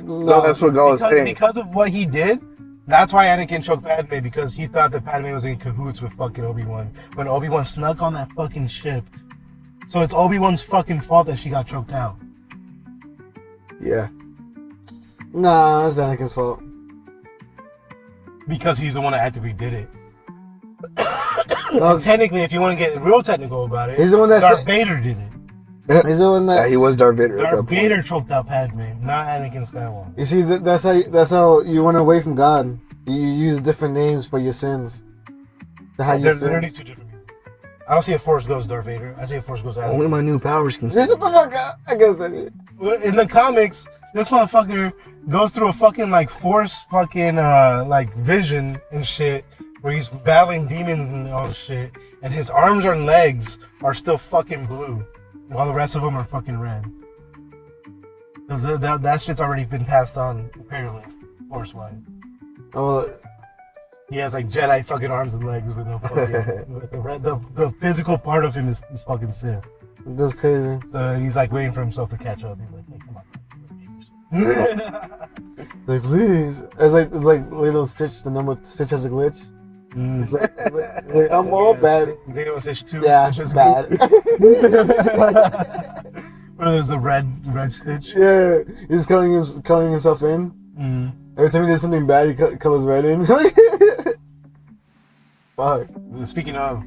no, that's what God was saying. Because of what he did, that's why Anakin choked Padme, because he thought that Padme was in cahoots with fucking Obi-Wan. When Obi-Wan snuck on that fucking ship. So it's Obi-Wan's fucking fault that she got choked out. Yeah. Nah, it's Anakin's fault. Because he's the one that actively did it. Technically, if you want to get real technical about it, he's the one that Darth Vader did it. He's the one that... Yeah, he was Darth Vader. Darth Vader choked out Padme, not Anakin Skywalker. You see, that's how you run away from God. You use different names for your sins. There's literally two different people. I don't see a Force Ghost Darth Vader. I see a Force Ghost Anakin. Only my new powers can see. Shut the fuck up. I guess that is. In the comics, this motherfucker goes through a fucking Force fucking vision and shit, where he's battling demons and all this shit, and his arms and legs are still fucking blue, while the rest of them are fucking red. That shit's already been passed on, apparently, Force-wise. Oh, he has Jedi fucking arms and legs with no fucking... the physical part of him is fucking Sith. that's crazy. So he's waiting for himself to catch up. He's like, hey, come on. Like, please. It's like Lilo Stitch, the number Stitch has a glitch. It's like, I'm all bad. Lilo and Stitch 2. Yeah, Stitch is bad. Where there's a red stitch. Yeah, he's coloring himself in. Mm. Every time he does something bad, he colors red in. Fuck. Speaking of,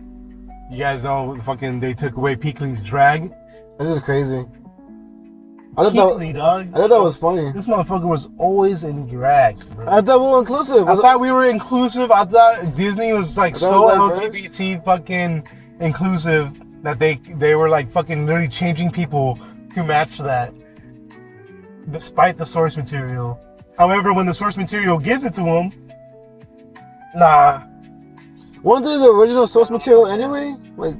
you guys know they took away Peakley's drag. That's just crazy. Peakley, dog. I thought that was funny. This motherfucker was always in drag, bro. I thought we were inclusive. I thought we were inclusive. I thought Disney was like so diverse. LGBT fucking inclusive that they were like fucking literally changing people to match that, despite the source material. However, when the source material gives it to them, nah. Wasn't it the original source material anyway? Like,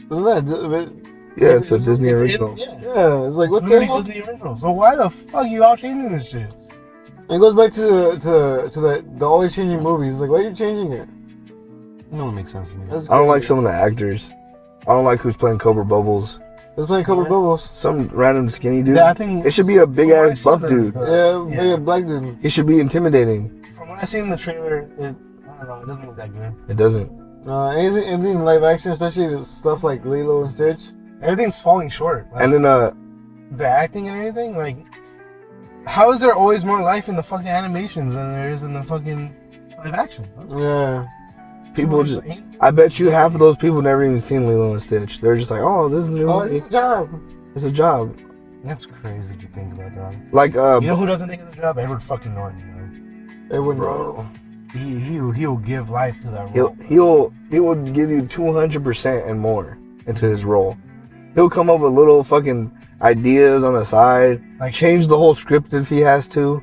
wasn't that? Yeah, it's a Disney original. Yeah, it's like, what It's the literally hell? Disney original. So why the fuck you all changing this shit? And it goes back to the always changing movies. Like, why are you changing it? No, it makes sense to me. That's I don't like crazy. some of the actors. I don't like who's playing Cobra Bubbles. It's playing Cobra Bubbles. Some random skinny dude. Yeah, I think It should be a big ass buff dude. Yeah, a black dude. He should be intimidating. From what I see in the trailer, I don't know, it doesn't look that good. It doesn't. Anything in live action, especially with stuff like Lilo and Stitch. Everything's falling short. Like, And then the acting and everything, like, how is there always more life in the fucking animations than there is in the fucking live action? Yeah. people just. I bet you half of those people never even seen Lilo and Stitch. They're just like, oh, this is a new Oh, movie. it's a job. It's a job. That's crazy to think about, dog. Like You know who doesn't think it's a job? Edward fucking Norton, It wouldn't. bro. He'll give life to that role. He will give you 200% and more into his role. He'll come up with little fucking ideas on the side, Like- change the whole script if he has to.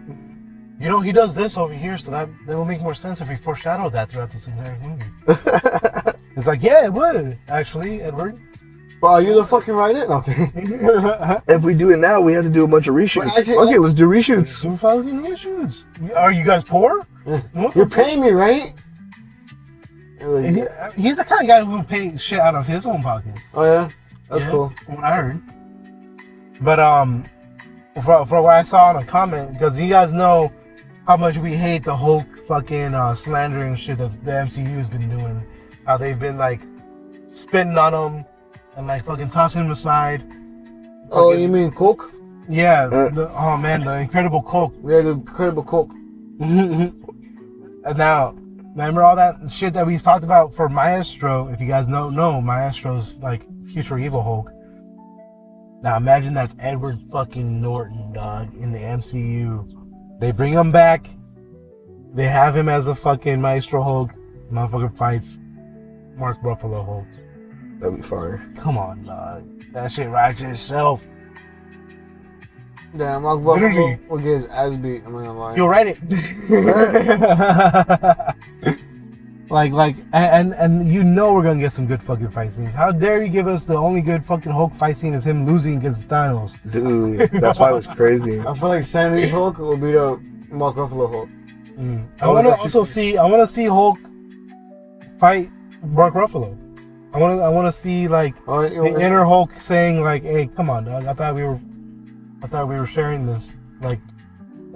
You know, he does this over here, so that will make more sense if he foreshadowed that throughout this entire movie. It's like, yeah, it would, actually, Edward. Well, are you the fucking writer? Okay. If we do it now, we have to do a bunch of reshoots. Well, actually, okay, let's do reshoots. Two fucking issues. Are you guys poor? What You're the fuck? paying me, right? Like, He's the kind of guy who would pay shit out of his own pocket. oh yeah, that's Yeah, cool. From what I heard. But for what I saw in a comment, because you guys know how much we hate the Hulk fucking slandering shit that the MCU has been doing. How they've been like spitting on him and like fucking tossing him aside. Oh, Fucking- you mean Coke? Yeah. Oh man, the Incredible Hulk. Yeah, the Incredible Coke. And now, remember all that shit that we talked about for Maestro? If you guys know Maestro's like future evil Hulk. Now imagine that's Edward fucking Norton, dog, in the MCU. They bring him back. They have him as a fucking Maestro Hulk. Motherfucker fights Mark Ruffalo Hulk. That'd be fire. Come on, dog. That shit rides itself. Damn, Mark Literally. Ruffalo will get his ass beat. I'm not gonna lie. You'll write it. and you know we're gonna get some good fucking fight scenes. How dare you give us the only good fucking Hulk fight scene is him losing against Thanos? Dude, that fight was crazy. I feel like Sandy's Hulk will beat up Mark Ruffalo Hulk. I want to also see. I want to see Hulk fight Mark Ruffalo. I want to see like Oh, the inner Hulk saying like, "Hey, come on, dog. I thought we were sharing this. Like,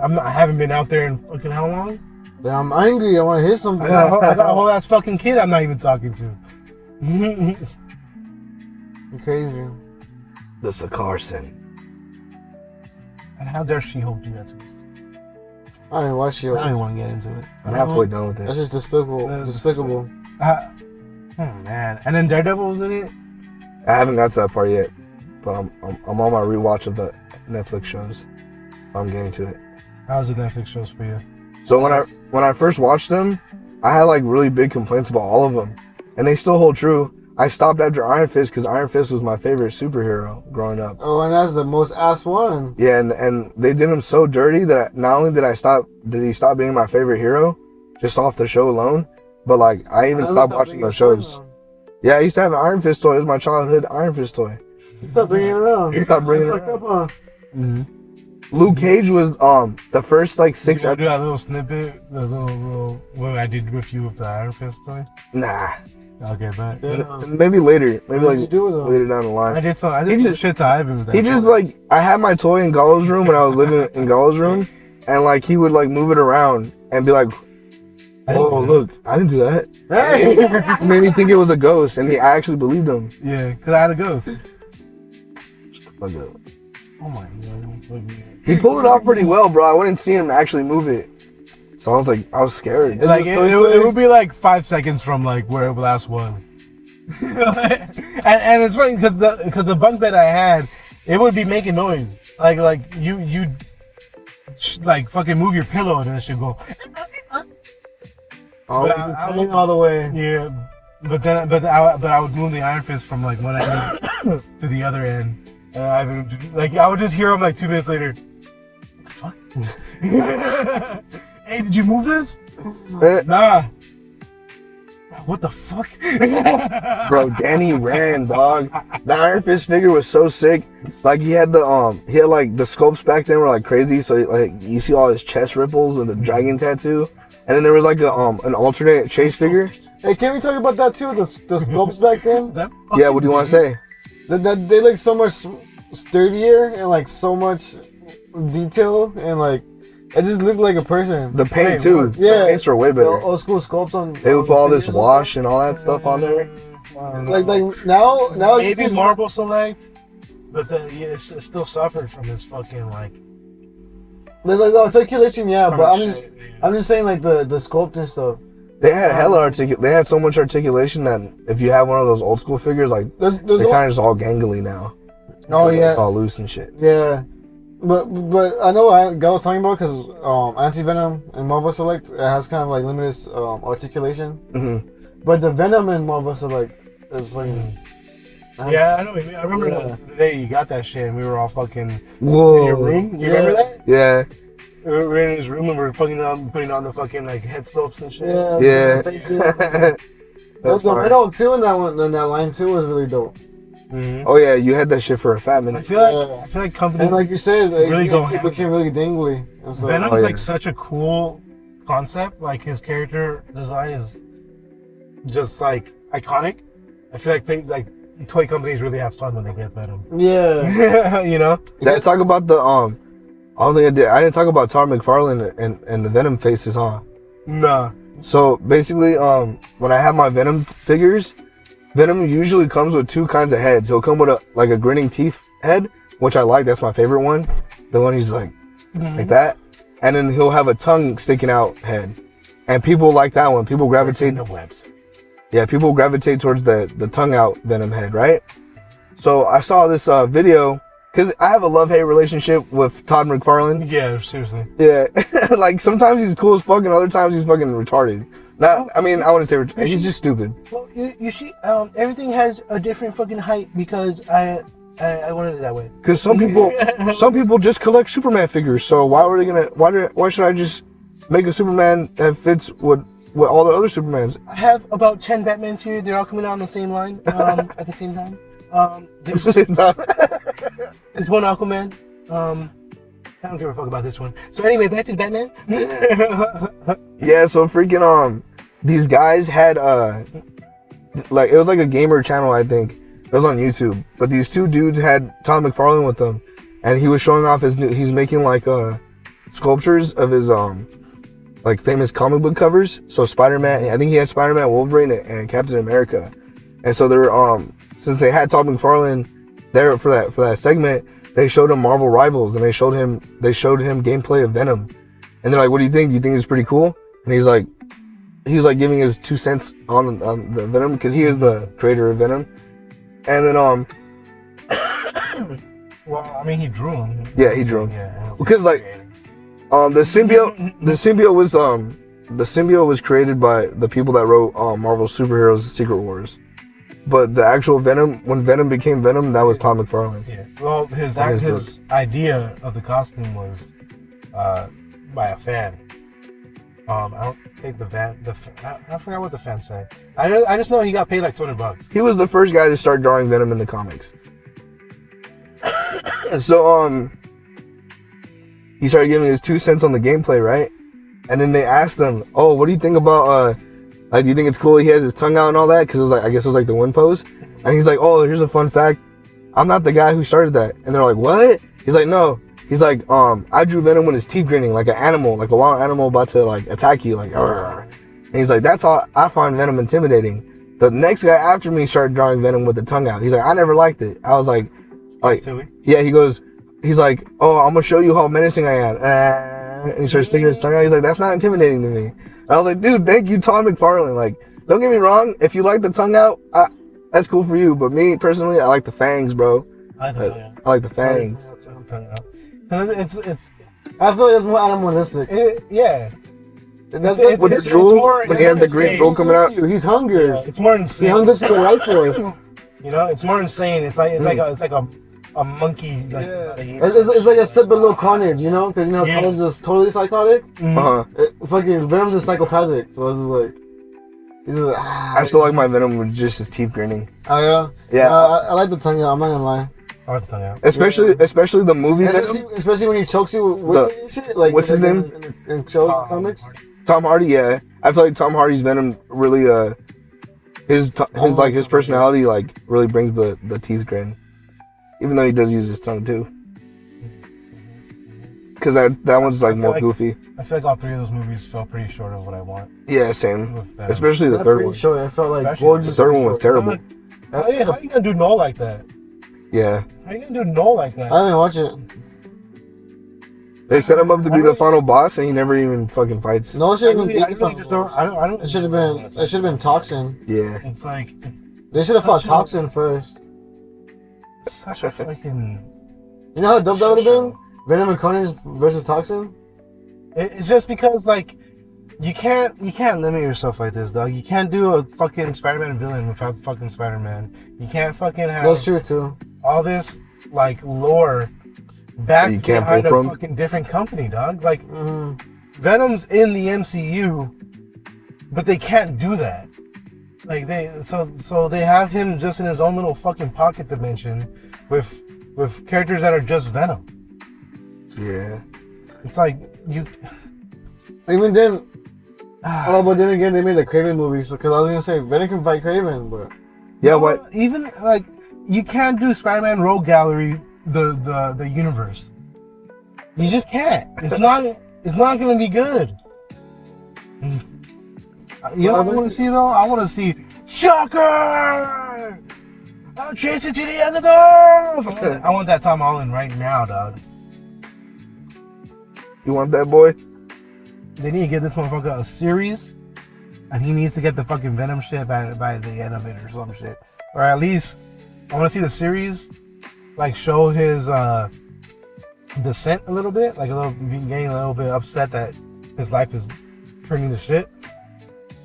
I haven't been out there in fucking how long? Damn, I'm angry. I want to hit something. I got a whole ass fucking kid I'm not even talking to." Crazy. That's a Carson. And how dare She-Hulk do that to us? I didn't watch I don't it. even want to get into it. I'm halfway done with That's it. just despicable. That's Despicable. Oh man! And then Daredevil was in it. I haven't got to that part yet, but I'm on my rewatch of the Netflix shows. I'm getting to it. How's the Netflix shows for you? So when I first watched them, I had like really big complaints about all of them, and they still hold true. I stopped after Iron Fist because Iron Fist was my favorite superhero growing up. Oh, and that's the most ass one. Yeah, and they did him so dirty that not only did he stop being my favorite hero, just off the show alone, but like I even stopped watching those shows. Yeah, I used to have an Iron Fist toy. It was my childhood Iron Fist toy. Stop bringing it around. He stopped bringing it Fucked up, huh? Luke Cage was the first like 6 Did you do that little snippet, the little what I did with you with the Iron Fist toy? Nah, Okay, but Yeah. maybe later, maybe What like did you do with them? later down the I line. did some He just- shit to Ivan with that. He just toy. like I had my toy in Gallo's room when I was living in Gallo's room, and like he would like move it around and be like, I didn't "Oh do look, I didn't do that." Hey! It made me think it was a ghost, and I actually believed him. Yeah, because I had a ghost. Fuck up. Oh my god. He pulled it off pretty well, bro. I wouldn't see him actually move it. So I was like, I was scared. Like it would be like 5 seconds from like where it last was. and it's funny because the bunk bed I had, it would be making noise. Like you like fucking move your pillow and it should go. Oh, I turning all the way. Yeah, but I would move the Iron Fist from like one end to the other end, and I would just hear him like 2 minutes later. What the fuck? Hey, did you move this? Nah. What the fuck? Bro, Danny ran, dog. The Iron Fist figure was so sick. Like he had like the sculpts back then were like crazy. So like you see all his chest ripples and the dragon tattoo, and then there was like an alternate Chase figure. Hey, can we talk about that too? The sculpts back then. Yeah, what do you want to say? That they look so much sturdier and like so much detail and like. It just looked like a person. The paint too. Yeah, the paints are way better. Old school sculpts on. They would put all this wash and all that stuff on there. Like now maybe Marble Select, but it still suffered from this fucking like the articulation. Yeah, but I'm just saying like the sculpt and stuff. They had hella They had so much articulation that if you have one of those old school figures, like they're kind of just all gangly now. Oh yeah, it's all loose and shit. Yeah. But I know what I was talking about because Anti-Venom and Marvel Select it has kind of like limited articulation. Mm-hmm. But the Venom in Marvel Select is fucking. Yeah, I know. I remember the day you got that shit and we were all fucking in your room. You remember that? Yeah. We were in his room and we were putting on the fucking like head sculpts and shit. Yeah. Faces. The Venom too in that line too was really dope. Mm-hmm. Oh yeah, you had that shit for a fat minute. I feel like companies and like you said, it became really dangly. Venom is like such a cool concept. Like his character design is just like iconic. I feel like toy companies really have fun when they get Venom. Yeah, you know. Did I talk about the I don't think I did. I didn't talk about Todd McFarlane and the Venom faces, huh? Nah. So basically, when I have my Venom figures. Venom usually comes with 2 kinds of heads. He'll come with a grinning teeth head, which I like. That's my favorite one. The one he's like that. And then he'll have a tongue sticking out head. And people like that one. People gravitate the webs. Yeah, people gravitate towards the tongue out Venom head, right? So I saw this video because I have a love-hate relationship with Todd McFarlane. Yeah, seriously. Yeah, like sometimes he's cool as fuck, and other times he's fucking retarded. Now, I mean, I wouldn't say retarded. He's just stupid. Well, you see, everything has a different fucking height because I wanted it that way. Because some people just collect Superman figures. So why should I just make a Superman that fits with all the other Supermans? I have about 10 Batmans here. They're all coming out on the same line at the same time. It's one Aquaman. I don't give a fuck about this one. So anyway, back to Batman. Yeah, so freaking these guys had like it was like a gamer channel, I think. It was on YouTube. But these 2 dudes had Todd McFarlane with them, and he was showing off he's making like sculptures of his like famous comic book covers. So Spider-Man, I think he had Spider-Man, Wolverine, and Captain America. And so they're since they had Todd McFarlane there for that segment, they showed him Marvel Rivals, and they showed him gameplay of Venom. And they're like, "What do you think? Do you think it's pretty cool?" And he was like giving his 2 cents on the Venom because he is the creator of Venom. And then well, I mean, he drew him. Yeah, he drew him. Yeah, because like the symbiote was created by the people that wrote Marvel Superheroes Secret Wars. But the actual Venom, when Venom became Venom, that was Todd McFarlane. Yeah. Well, his idea of the costume was by a fan. I don't think I forgot what the fan said. I just know he got paid like $200. He was the first guy to start drawing Venom in the comics. So he started giving his 2 cents on the gameplay, right? And then they asked him, "Oh, what do you think about like, do you think it's cool he has his tongue out and all that?" Because it was like, I guess it was like the wind pose. And he's like, "Oh, here's a fun fact. I'm not the guy who started that." And they're like, "What?" He's like, "No." He's like, I drew Venom with his teeth grinning like an animal, like a wild animal about to like attack you, like. Arr. And he's like, "That's how I find Venom intimidating." The next guy after me started drawing Venom with the tongue out. He's like, "I never liked it." I was like, silly. Yeah. He goes, he's like, oh, I'm gonna show you how menacing I am. And he starts sticking his tongue out. He's like, that's not intimidating to me. I was like, dude, thank you, Todd McFarlane. Like, don't get me wrong. If you like the tongue out, that's cool for you. But me personally, I like the fangs, bro. I like the fangs. It's I feel like it's more animalistic. yeah. That's With the drool, when he has the green drool coming out. He's hungry. It's more insane. He hungers for the life force. You know, it's more insane. It's like a monkey. Like, It's like a step below Carnage, you know? Because you know Carnage is totally psychotic. Fucking Venom's is psychopathic, so it's just like he's just like, I still like my Venom with just his teeth grinning. Oh yeah. Yeah. I like the tongue out. I'm not gonna lie. I like the tongue out. Especially the movie. Especially when he chokes you with it and shit. Like what's his name? In shows, comics. Tom Hardy. Yeah, I feel like Tom Hardy's Venom really his personality like really brings the teeth grin, even though he does use his tongue too. Because that one's like more goofy. I feel like all three of those movies fell pretty short of what I want. Yeah, same. Especially the third one. Short. I felt like gorgeous. The third one was terrible. How you gonna do Noel like that? Yeah. How you gonna do Noel like that? I didn't watch it. They set him up to be the final boss, and he never even fucking fights. No, it should have been. I don't. It should have been. It should have been Toxin. Yeah. It's like They should have fought Toxin first. such a fucking. You know how dope that would have been? Venom and Carnage versus Toxin. It's just because like you can't limit yourself like this, dog. You can't do a fucking Spider-Man villain without fucking Spider-Man. You can't fucking have. That's true too. All this like lore back behind a fucking different company, dog. Like Venom's in the MCU, but they can't do that. Like so they have him just in his own little fucking pocket dimension with characters that are just Venom. Yeah. It's like you. Even then. Oh, but then again, they made the Kraven movies. Because I was gonna say Venom can fight Kraven, but. Yeah, what? Even like you can't do Spider-Man Rogue Gallery the universe. You just can't. It's not gonna be good. You know what I want to see though? I want to see Shocker. I'll chase it to the end of the earth. I want that Tom Holland right now, dog. You want that, boy? They need to give this motherfucker a series, and he needs to get the fucking Venom shit by the end of it or some shit, or at least I want to see the series, like show his descent a little bit, like getting a little bit upset that his life is turning to shit,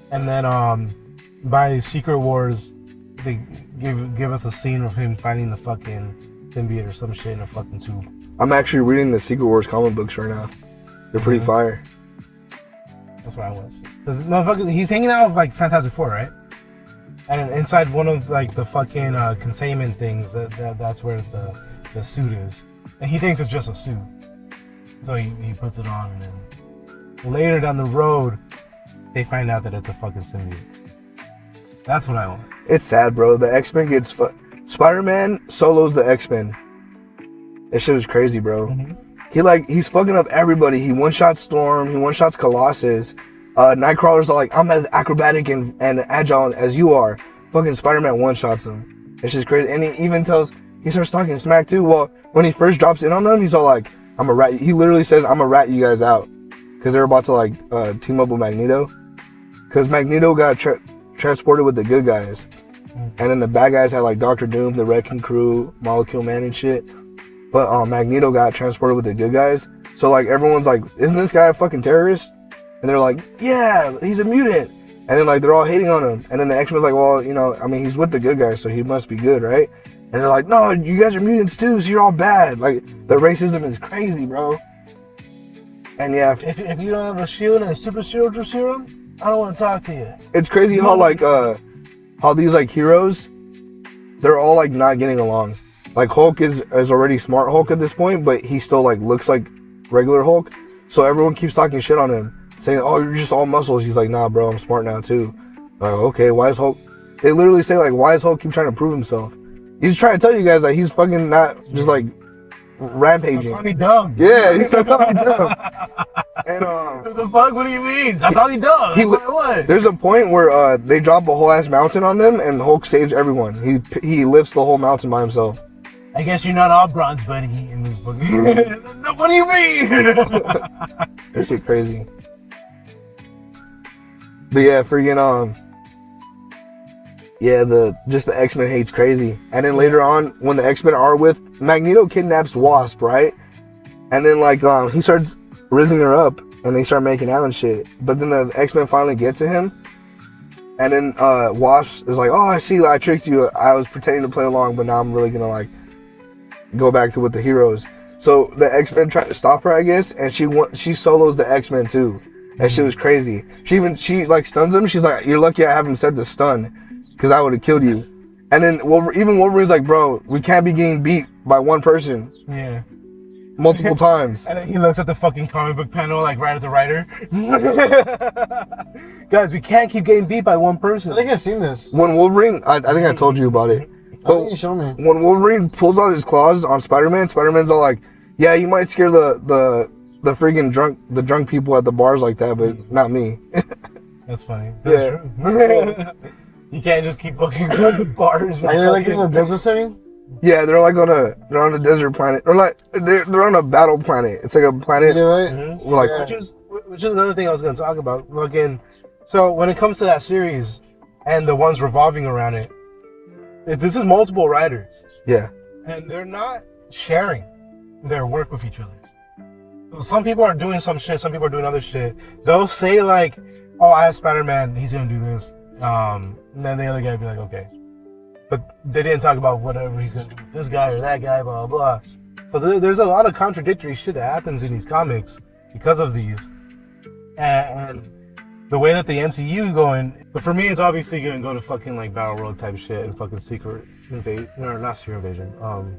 and then by Secret Wars they give us a scene of him fighting the fucking symbiote or some shit in a fucking tube. I'm actually reading the Secret Wars comic books right now. They're pretty fire. That's what I want to see. Because motherfucker, he's hanging out with like Fantastic Four, right? And inside one of like the fucking containment things, that's where the suit is. And he thinks it's just a suit. So he puts it on, and then later down the road, they find out that it's a fucking symbiote. That's what I want. It's sad, bro. The X-Men gets Spider-Man solos the X-Men. That shit was crazy, bro. He's fucking up everybody. He one-shots Storm. He one-shots Colossus. Nightcrawler's like, I'm as acrobatic and agile as you are. Fucking Spider-Man one-shots him. It's just crazy. And he starts talking smack too. Well, when he first drops in on them, he's all like, I'm a rat. He literally says, I'm a rat you guys out. Because they're about to like team up with Magneto. Because Magneto got transported with the good guys. And then the bad guys had like Doctor Doom, the Wrecking Crew, Molecule Man and shit. But Magneto got transported with the good guys. So like everyone's like, isn't this guy a fucking terrorist? And they're like, yeah, he's a mutant. And then like they're all hating on him. And then the X-Men's like, well, you know, I mean, he's with the good guys, so he must be good, right? And they're like, no, you guys are mutants too, so you're all bad. Like the racism is crazy, bro. And yeah, if you don't have a shield and a super soldier serum, I don't want to talk to you. It's crazy how like how these like heroes, they're all like not getting along. Like Hulk is already smart Hulk at this point, but he still like looks like regular Hulk. So everyone keeps talking shit on him, saying, "Oh, you're just all muscles." He's like, "Nah, bro, I'm smart now too." Like, okay, why is Hulk? They literally say like, "Why is Hulk keep trying to prove himself?" He's trying to tell you guys that he's fucking not just like rampaging. Stop dumb. Yeah, he's so fucking dumb. And what the fuck? What do you mean? Stop calling me dumb. There's a point where they drop a whole ass mountain on them, and Hulk saves everyone. He lifts the whole mountain by himself. I guess you're not all bronze, buddy. And it's fucking, what do you mean? That shit crazy. But yeah, freaking yeah, the X-Men hate's crazy. And then later on, when the X-Men are with Magneto, kidnaps Wasp, right? And then like he starts raising her up, and they start making out and shit. But then the X-Men finally get to him, and then Wasp is like, "Oh, I see, I tricked you. I was pretending to play along, but now I'm really gonna like go back to with the heroes." So the X-Men try to stop her, I guess, and she solos the X-Men too. That shit was crazy. She like stuns him. She's like, "You're lucky I haven't set the stun, because I would have killed you." And then even Wolverine's like, "Bro, we can't be getting beat by one person." Yeah. Multiple times. And then he looks at the fucking comic book panel, like right at the writer. Guys, we can't keep getting beat by one person. I think I've seen this. When Wolverine, I think I told you about it. I think you showed me. When Wolverine pulls out his claws on Spider-Man, Spider-Man's all like, "Yeah, you might scare the freaking drunk people at the bars like that, but not me." That's funny. That's true. You can't just keep fucking going to bars. Are they like in a desert setting? Yeah, they're on a desert planet, or like they're on a battle planet. It's like a planet. Yeah, right. Mm-hmm. Like, which is another thing I was going to talk about. Again, so when it comes to that series and the ones revolving around it, this is multiple writers. Yeah. And they're not sharing their work with each other. Some people are doing some shit. Some people are doing other shit. They'll say like, "Oh, I have Spider-Man. He's gonna do this." And then the other guy would be like, "Okay." But they didn't talk about whatever he's going to do with this guy or that guy, blah, blah, blah. So there's a lot of contradictory shit that happens in these comics because of these. And the way that the MCU is going, but for me, it's obviously going to go to fucking like Battle World type shit and fucking Secret Invasion, or not Secret Invasion,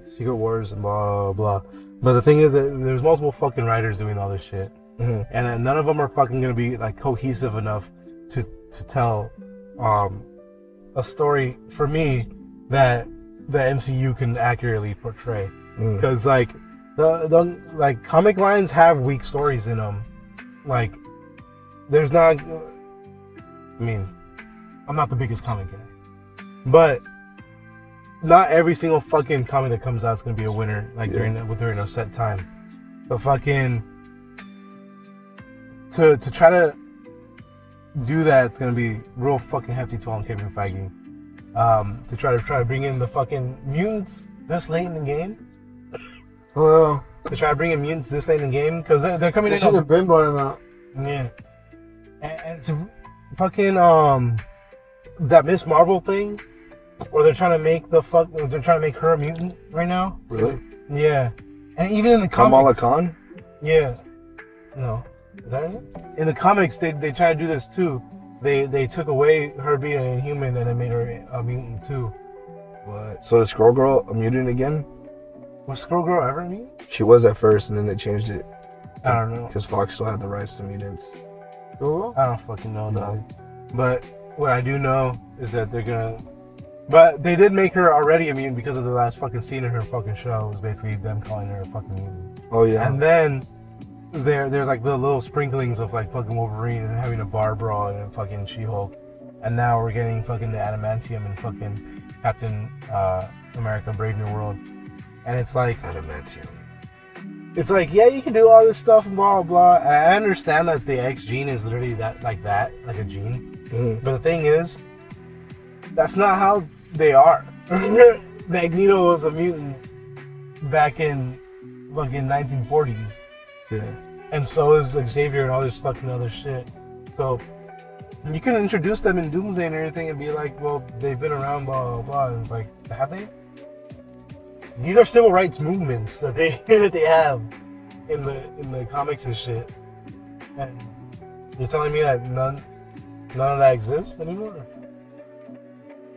Secret Wars and blah, blah. But the thing is that there's multiple fucking writers doing all this shit. Mm-hmm. And then none of them are fucking going to be like cohesive enough to tell a story for me that the MCU can accurately portray, because like the like comic lines have weak stories in them. Like there's not. I mean, I'm not the biggest comic guy, but not every single fucking comic that comes out is gonna be a winner. Like during a set time. So fucking to try to do that, it's gonna be real fucking hefty toll on Kevin Feige. To try to bring in the fucking mutants this late in the game. Well, To try to bring in mutants this late in the game, because they're coming they in. should have been brought him out. Yeah. And to fucking that Miss Marvel thing, where they're trying to make they're trying to make her a mutant right now. Really? Yeah. And even in the Kamala comics. Khan? Yeah. No. Is that it? In the comics, they try to do this too. They took away her being a human and they made her a mutant too. What? So is Scroll Girl a mutant again? Was Scroll Girl ever a mutant? She was at first, and then they changed it. I don't know. Because Fox still had the rights to mutants. Cool. I don't fucking know, dog. But what I do know is that they're gonna. But they did make her already a mutant because of the last fucking scene in her fucking show. It was basically them calling her a fucking mutant. Oh yeah. And then there's like the little sprinklings of like fucking Wolverine and having a bar brawl and fucking She-Hulk. And now we're getting fucking the adamantium and fucking Captain America Brave New World. And it's like Adamantium. It's like, yeah, you can do all this stuff and blah blah. And I understand that the X gene is literally like a gene. Mm-hmm. But the thing is, that's not how they are. Magneto was a mutant back in fucking 1940s. Yeah. And so is Xavier and all this fucking other shit. So you can introduce them in Doomsday and everything and be like, well, they've been around, blah blah blah. And it's like, have they? These are civil rights movements that they have in the comics and shit. And you're telling me that none of that exists anymore?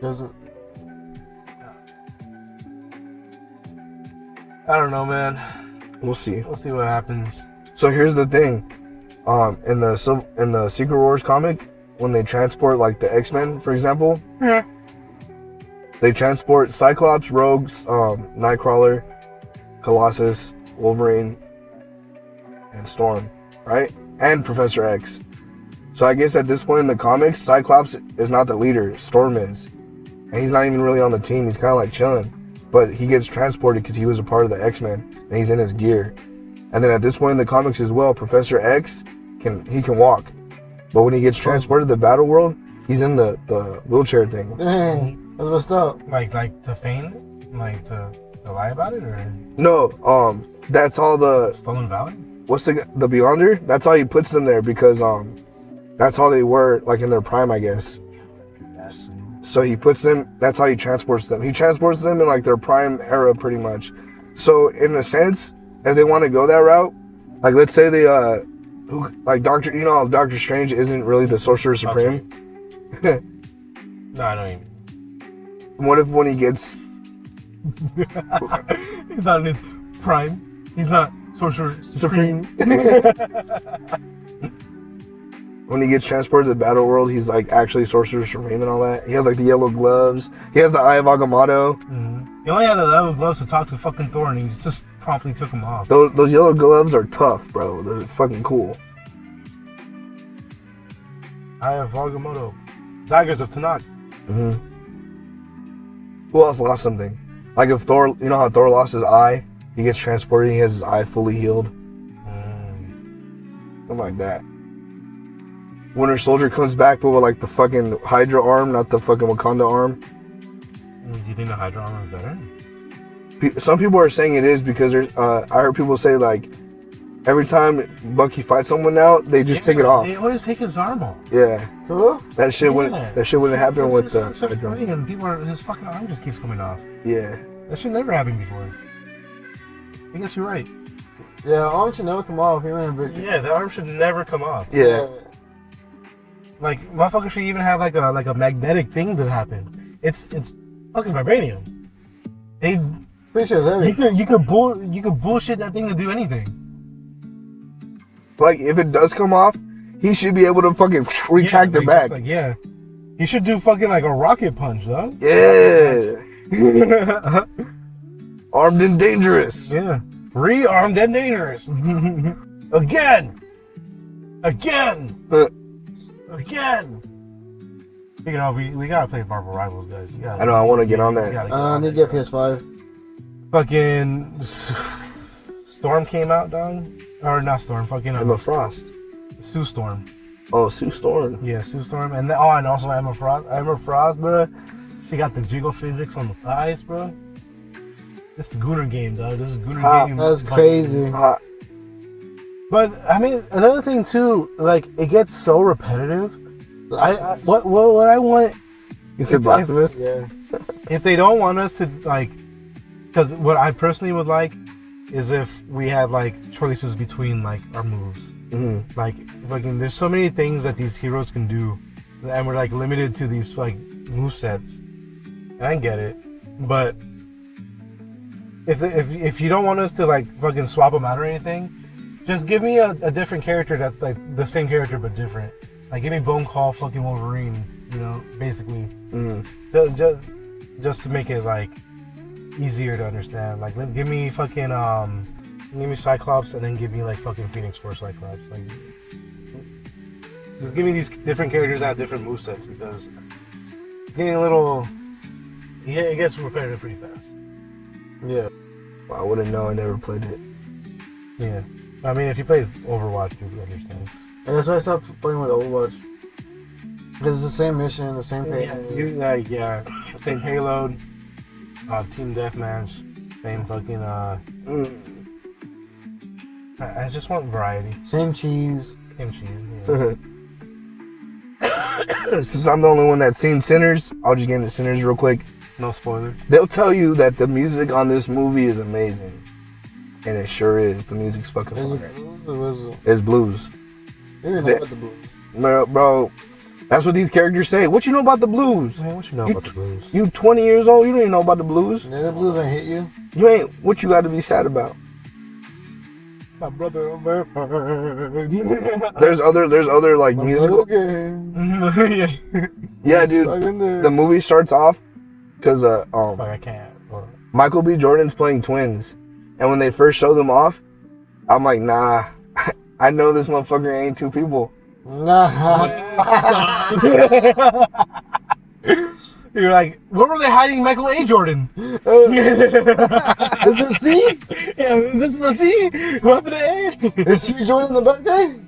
Doesn't. I don't know, man. We'll see. We'll see what happens. So here's the thing. In the Secret Wars comic, when they transport like the X-Men, for example, they transport Cyclops, Rogues, Nightcrawler, Colossus, Wolverine, and Storm, right? And Professor X. So I guess at this point in the comics, Cyclops is not the leader, Storm is. And he's not even really on the team, he's kind of like chilling. but he gets transported because he was a part of the X-Men and he's in his gear. And then at this point in the comics as well, Professor X can walk, but when he gets transported to the battle world, he's in the wheelchair thing. Dang, that's messed up. Like to feign, like to lie about it, or No, that's all the Stolen Valley. what's the Beyonder? That's all he puts them there because that's all they were like in their prime, I guess. Yes. So he puts them. That's how he transports them. He transports them in like their prime era, pretty much. So in a sense, if they want to go that route, like let's say they like Doctor, you know how Doctor Strange isn't really the Sorcerer Supreme. No, I don't even. What if when he gets He's not in his prime. He's not Sorcerer Supreme. When he gets transported to the battle world, he's like actually Sorcerer Supreme and all that. He has like the yellow gloves. He has the Eye of Agamotto. Mm-hmm. He only had the yellow gloves to talk to fucking Thor, and he just promptly took them off. Those yellow gloves are tough, bro. They're fucking cool. Eye of Agamotto. Daggers of Tanakh. Mm-hmm. Who else lost something? Like if Thor, you know how Thor lost his eye? He gets transported, he has his eye fully healed. Something like that. Winter Soldier comes back, but with like the fucking Hydra arm, not the fucking Wakanda arm. You think the Hydra armor is better? Some people are saying it is because there's, I heard people say like every time Bucky fights someone now, they just take it off. They always take his arm off. Yeah, Huh? that shit wouldn't happen with the. Starts fighting and his fucking arm just keeps coming off. Yeah, That shit never happened before. I guess you're right. Yeah, arm should never come off. Even if it, Yeah, the arm should never come off. yeah. Like motherfucker should even have like a magnetic thing that happen. It's fucking vibranium. They pretty sure it's heavy. you could bullshit that thing to do anything. Like if it does come off, he should be able to fucking retract it back. Like, yeah, he should do fucking like a rocket punch, though. Yeah. Armed and dangerous. Yeah, rearmed and dangerous. Again. Speaking of, we gotta play Marvel Rivals, guys. I know, I want to get on that. I need to get PS5. Fucking Storm came out, dog. Or not Storm, fucking Emma Frost. Sue Storm. Oh, Sue Storm. Yeah, Sue Storm. And then, and also Emma Frost. Emma Frost, bro. She got the jiggle physics on the thighs, bro. This is Gooner game, dog. This is Gooner game. That's crazy. But I mean, another thing too, like it gets so repetitive. What I want. You said blasphemous? Yeah. If they don't want us to like, because what I personally would like is if we had like choices between like our moves. Mm-hmm. Like fucking, there's so many things that these heroes can do, and we're like limited to these like move sets. And I get it, but if you don't want us to like fucking swap them out or anything, just give me a different character that's like the same character but different. Like give me Bone Call fucking Wolverine, you know, basically. Mm-hmm. Just to make it like easier to understand. Like give me fucking give me Cyclops and then give me like fucking Phoenix Force Cyclops. Like just give me these different characters that have different movesets because it's getting a little. Yeah, it gets repetitive pretty fast. Yeah. Well, I wouldn't know. I never played it. Yeah. I mean, if you play Overwatch, you'll understand. And that's why I stopped playing with Overwatch. Because it's the same mission, the same payload. The same payload, team deathmatch, same fucking, I just want variety. Same cheese. Same cheese, yeah. Since I'm the only one that's seen Sinners, I'll just get into Sinners real quick. No spoiler. They'll tell you that the music on this movie is amazing. And it sure is. The music's fucking Is it fire. blues or is it? It's blues. You even know about the blues. Bro, that's what these characters say. What you know about the blues? Man, what you know about the blues? You 20 years old, you don't even know about the blues? Yeah, the blues ain't hit you. You ain't, what you got to be sad about? My brother over. There's other like musical. Yeah. Yeah, dude. The movie starts off because Fuck, I can't. Michael B. Jordan's playing twins, and when they first show them off, I'm like, nah, I know this motherfucker ain't two people. Nah. You're like, where were they hiding Michael A. Jordan? Is it C? Yeah, is this what C? What happened to A? Is C Jordan the bad guy?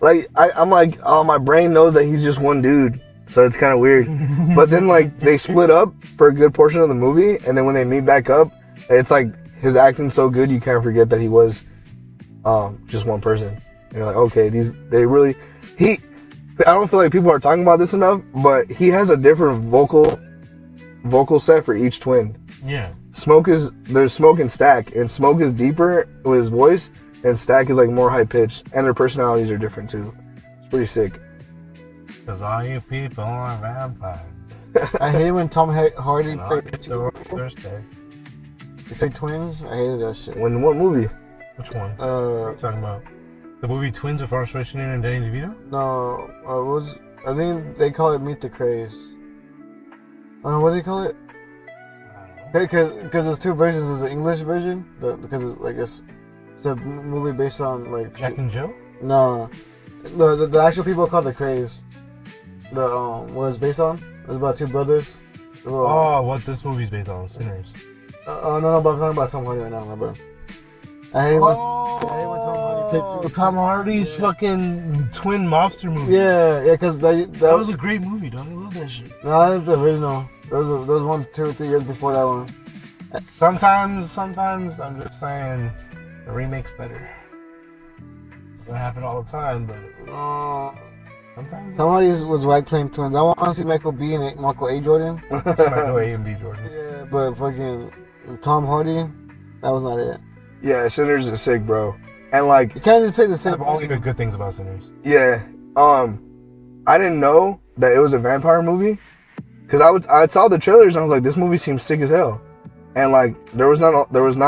Like I'm like, oh, my brain knows that he's just one dude, so it's kind of weird. But then like they split up for a good portion of the movie, and then when they meet back up, it's like his acting's so good you can't forget that he was just one person. And you're like, okay, I don't feel like people are talking about this enough, but he has a different vocal set for each twin. Yeah. There's Smoke and Stack, and Smoke is deeper with his voice, and Stack is like more high pitched, and their personalities are different too. It's pretty sick. Because all you people are vampires. I hate when Tom Hardy Thursday. They played twins. I hated that shit. When what movie? Which one? What are you talking about? The movie Twins with Forrest Schwarzenegger and Danny DeVito? No, I think they call it Meet the Craze. What do they call it? Because there's two versions. There's an English version because it's a movie based on like Jack and Jill? No, the actual people call it The Craze. What it's based on? It's about two brothers. What this movie's based on? Sinners. No, but I'm talking about Tom Hardy right now, my bad. I hate when Tom Hardy Tom Hardy's fucking twin mobster movie. Yeah, because that was a great movie, dog. I love that shit. No, I think the original. There was 1, 2, 3 years before that one. Sometimes I'm just saying the remake's better. Doesn't happen all the time, but sometimes. Tom Hardy was white playing twins. I want to see Michael B. and Michael A. Jordan. Michael A. and B. Jordan. Yeah, but fucking Tom Hardy, that was not it. Yeah, Sinners is sick, bro. And like, you can't just play the same. I've only heard good things about Sinners. Yeah, I didn't know that it was a vampire movie, cause I saw the trailers and I was like, this movie seems sick as hell, and like there was not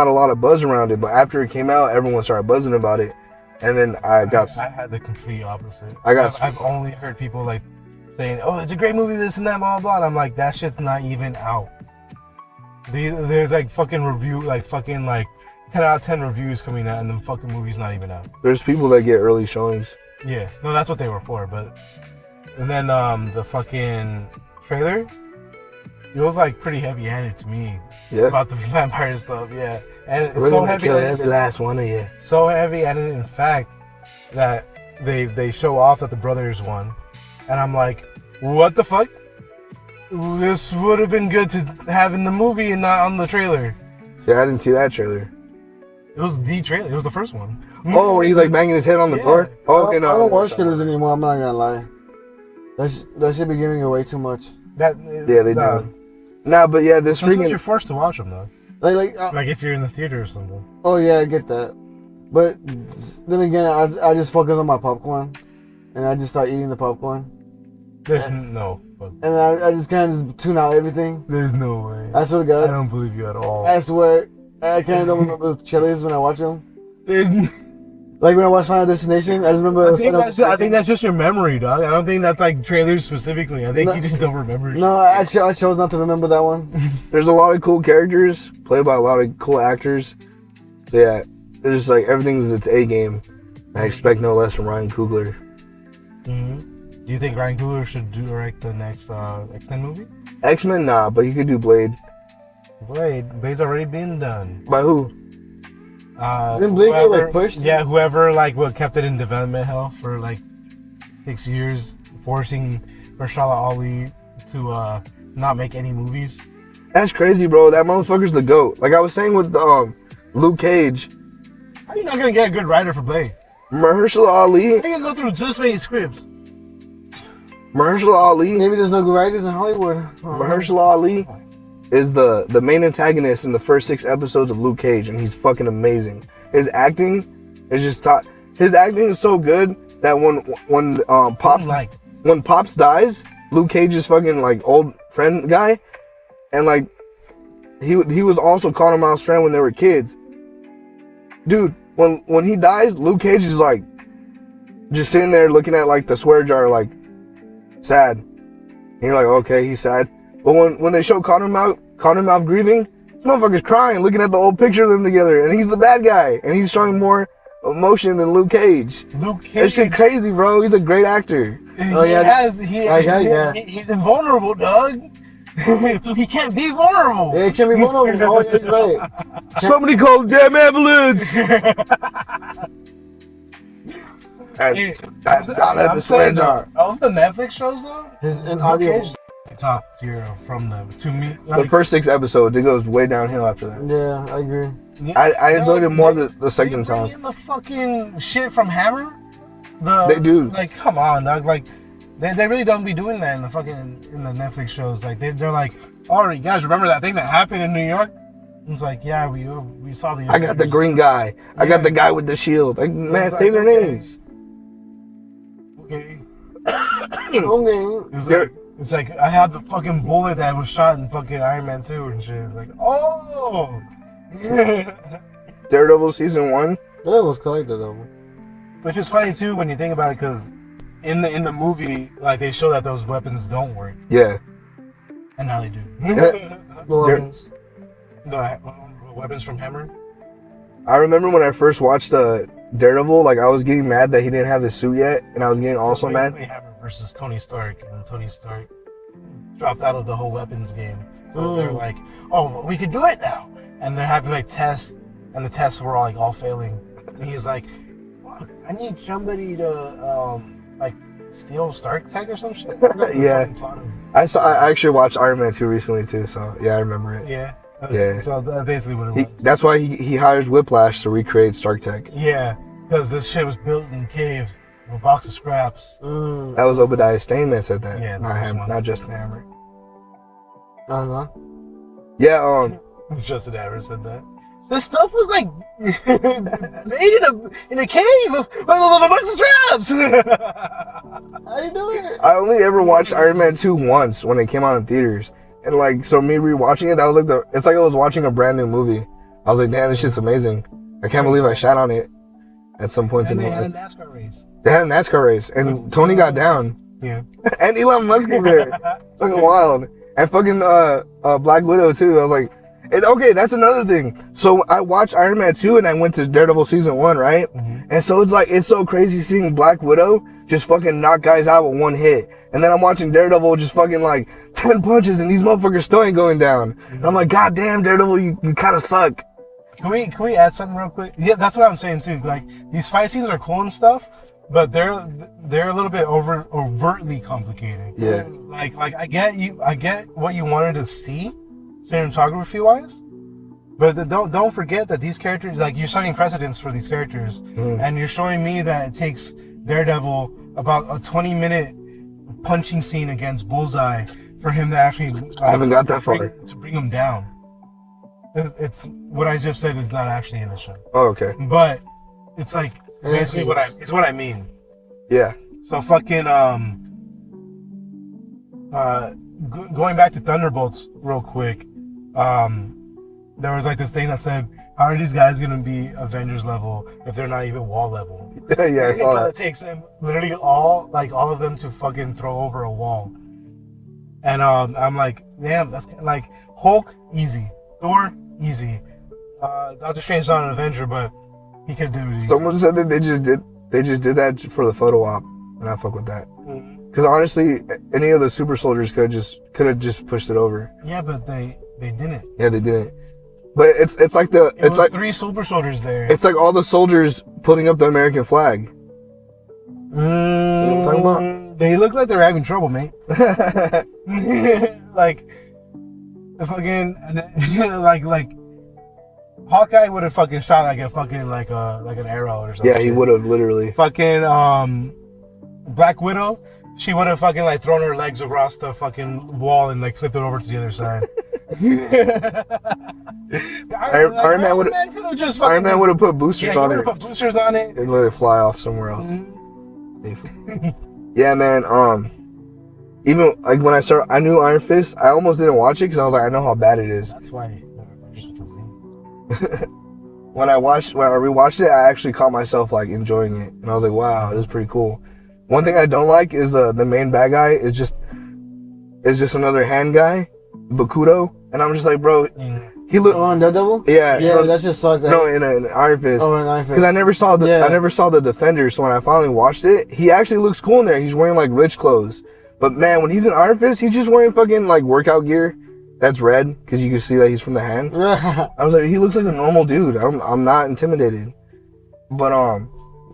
a lot of buzz around it, but after it came out, everyone started buzzing about it, and then I had the complete opposite. I've only heard people like saying, oh, it's a great movie, this and that, blah blah blah. And I'm like, that shit's not even out. There's like fucking review, like fucking like 10 out of 10 reviews coming out, and the fucking movie's not even out. There's people that get early showings. Yeah, no, that's what they were for. But and then the fucking trailer, it was like pretty heavy-handed to me. Yeah. About the vampire stuff. Yeah, and it's really so heavy. Every last one of you. So heavy-handed, in fact, that they show off that the brothers won, and I'm like, what the fuck? This would have been good to have in the movie and not on the trailer. See, I didn't see that trailer. It was the trailer. It was the first one. Oh, when he's like banging his head on the floor? Oh, okay, no. I don't watch trailers anymore, I'm not gonna lie. That should be giving away too much. Yeah, they do. Nah, but yeah, this freaking... You're forced to watch them, though. Like if you're in the theater or something. Oh, yeah, I get that. But then again, I just focus on my popcorn. And I just start eating the popcorn. There's no fuck. And I just kind of just tune out everything. There's no way. I swear to God. I don't believe you at all. I swear. I kind of don't remember the trailers when I watch them. Like when I watch Final Destination, I just remember. I think that's just your memory, dog. I don't think that's like trailers specifically. I think you just don't remember. No, actually, I chose not to remember that one. There's a lot of cool characters played by a lot of cool actors. So yeah, it's just like everything's its A game. I expect no less from Ryan Coogler. Mm-hmm. Do you think Ryan Coogler should direct the next X-Men movie? X-Men, nah, but he could do Blade. Blade's already been done. By who? Didn't Blade get like pushed? Yeah, whoever kept it in development hell for like 6 years, forcing Mahershala Ali to not make any movies. That's crazy, bro. That motherfucker's the GOAT. Like I was saying with Luke Cage. How are you not gonna get a good writer for Blade? Mahershala Ali. How are you gonna go through this many scripts? Mahershala Ali. Maybe there's no good writers in Hollywood. Mahershala Ali is the main antagonist in the first 6 episodes of Luke Cage, and he's fucking amazing. His acting is just top. His acting is so good that when Pops dies, Luke Cage's fucking like old friend guy, and like he was also Cottonmouth's friend when they were kids. Dude, when he dies, Luke Cage is like just sitting there looking at like the swear jar, like sad. And you're like, okay, he's sad. But when they show Cottonmouth grieving, this motherfucker's crying, looking at the old picture of them together, and he's the bad guy, and he's showing more emotion than Luke Cage. That shit crazy, bro. He's a great actor. Oh yeah, he's invulnerable, dog. So he can't be vulnerable. Yeah, it can be vulnerable. Oh, yeah, he's right. Somebody call the damn ambulance. That's not I'm saying though. of the Netflix shows though, His in audio. top tier from them to me. The first 6 episodes, it goes way downhill after that. Yeah, I agree. I enjoyed it more the second they bring time. in the fucking shit from Hammer. They do. Like, come on, dog. Like, they really don't be doing that in the Netflix shows. Like, they're like, oh, you guys remember that thing that happened in New York? It's like, yeah, we saw the. I got the green guy. I got the guy with the shield. Like, man, say their names. Okay. Okay. It's like I had the fucking bullet that was shot in fucking Iron Man 2 and shit. It's like, oh. Daredevil season 1. That was quite the double. Which is funny too when you think about it, because in the movie, like, they show that those weapons don't work, Yeah. and now they do. The weapons. The weapons from Hammer. I remember when I first watched Daredevil, like, I was getting mad that he didn't have his suit yet, and I was getting also mad. Hammer versus Tony Stark, and Tony Stark dropped out of the whole weapons game. So they're like, oh, we could do it now, and they're having like tests, and the tests were all failing. And he's like, fuck, I need somebody to like steal Stark Tech or some shit. Yeah. I actually watched Iron Man 2 recently too, so yeah, I remember it. Yeah. Yeah. So that's basically what it was. That's why he hires Whiplash to recreate Stark Tech. Yeah, because this shit was built in a cave with a box of scraps. That was Obadiah Stane that said that. Yeah, not Justin Hammer. Uh-huh. Yeah, Justin Hammer said that. This stuff was like made in a cave with a box of scraps. How you doing? I only ever watched Iron Man 2 once when it came out in theaters. And like, so me rewatching it, that was like it's like I was watching a brand new movie. I was like, damn, this shit's amazing. I can't believe I shot on it at some points in And the they had a life. NASCAR race. They had a NASCAR race, and Tony got down. Yeah. And Elon Musk was there. Fucking wild. And fucking Black Widow too. I was like, okay, that's another thing. So I watched Iron Man 2 and I went to Daredevil season 1, right? Mm-hmm. And so it's so crazy seeing Black Widow just fucking knock guys out with one hit. And then I'm watching Daredevil just fucking like 10 punches and these motherfuckers still ain't going down. And I'm like, God damn, Daredevil, you kind of suck. Can we add something real quick? Yeah, that's what I'm saying too. Like, these fight scenes are cool and stuff, but they're a little bit overtly complicated. Yeah. Like I get what you wanted to see, cinematography wise, but don't forget that these characters, like, you're setting precedents for these characters, and you're showing me that it takes Daredevil about a 20-minute punching scene against Bullseye for him to actually I haven't got that far. to bring him down. It's what I just said is not actually in the show. Oh, okay. But it's like basically what I mean. Yeah. So fucking going back to Thunderbolts real quick, there was like this thing that said, how are these guys gonna be Avengers level if they're not even wall level? Yeah, I saw that. It takes them literally all of them to fucking throw over a wall. And I'm like, damn, that's like Hulk, easy. Thor, easy. Doctor Strange's not an Avenger, but he could do it. Someone said that they just did that for the photo op, and I fuck with that. Because honestly, any of the super soldiers could have just pushed it over. Yeah, but they didn't. Yeah, they didn't. But it's like It's like 3 super soldiers there. It's like all the soldiers putting up the American flag. You know what I'm talking about? They look like they're having trouble, mate. Like, the fucking like Hawkeye would have fucking shot like a fucking like an arrow or something. Yeah, he would have literally. Fucking Black Widow, she would have fucking like thrown her legs across the fucking wall and like flipped it over to the other side. Iron Man would have put boosters on it. Put boosters on it and let it fly off somewhere else. Yeah, man. Even like when I knew Iron Fist, I almost didn't watch it because I was like, I know how bad it is. That's why just with the Z. When I rewatched it, I actually caught myself like enjoying it, and I was like, wow, this is pretty cool. One thing I don't like is the main bad guy is just another hand guy, Bakudo, and I'm just like, bro, he looked on Daredevil. Yeah, yeah, that just sucked. No, in Iron Fist. Oh, in Iron Fist. Because I never saw the Defender, so when I finally watched it, he actually looks cool in there. He's wearing like rich clothes, But man, when he's in Iron Fist, he's just wearing fucking like workout gear that's red because you can see that he's from the hand. I was like, he looks like a normal dude. I'm not intimidated. But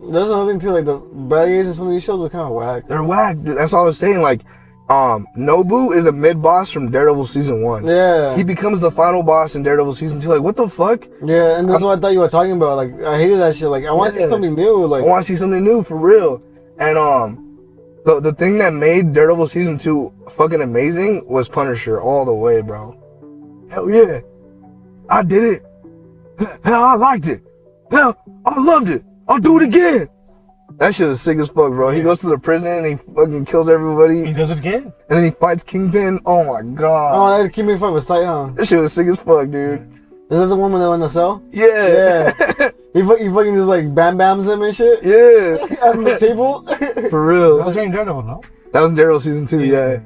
That's another thing too. Like the bad guys in some of these shows are kind of whack. they're whack, dude. That's what I was saying. Like, Nobu is a mid boss from Daredevil season 1. Yeah. He becomes the final boss in Daredevil season 2. Like, what the fuck? Yeah, and that's what I thought you were talking about. Like, I hated that shit. Like, I want to see something new. Like, I want to see something new for real. And the thing that made Daredevil season 2 fucking amazing was Punisher all the way, bro. Hell yeah, I did it. Hell, I liked it. Hell, I loved it. I'll do it again. That shit was sick as fuck, bro. He goes to the prison and he fucking kills everybody. He does it again. And then he fights Kingpin. Oh my god. oh, that keep me fight was tight, huh? That shit was sick as fuck, dude. Is that the one when they're in the cell? Yeah. Yeah. He fucking just like bam bams him and shit. Yeah. On the table. For real. That was during Daredevil, no? That was Daredevil season 2, yeah.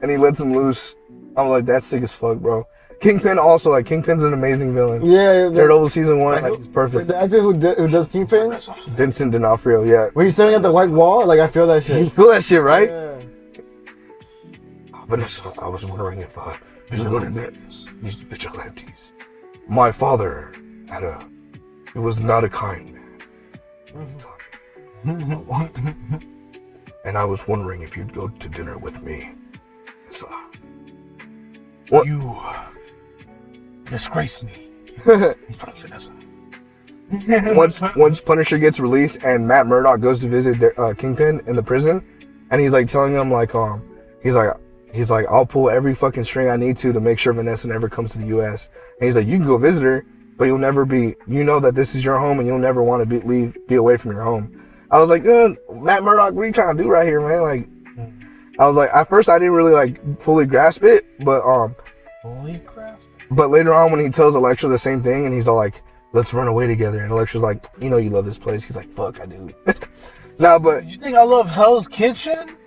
And he lets him loose. I'm like, that's sick as fuck, bro. Kingpin also, like, Kingpin's an amazing villain. Yeah. Daredevil season 1, like, it's perfect. The actor who does Kingpin, Vincent D'Onofrio, yeah. when he's staring at the white wall, like I feel that shit. You feel that shit, right? Yeah. Vanessa, I was wondering if these vigilantes. My father had it was not a kind man. And I was wondering if you'd go to dinner with me. So, what? You disgrace me in front of Vanessa. once Punisher gets released and Matt Murdock goes to visit Kingpin in the prison, and he's like telling him like he's like I'll pull every fucking string I need to make sure Vanessa never comes to the U.S. And he's like, you can go visit her, but you'll never be. You know that this is your home, and you'll never want to be away from your home. I was like, Matt Murdock, what are you trying to do right here, man? Like, I was like, at first I didn't really like fully grasp it, but Fully grasp? But later on when he tells Elektra the same thing, and he's all like, let's run away together, and Elektra's like, you know you love this place. He's like, fuck, I do. Nah, but You think I love Hell's Kitchen?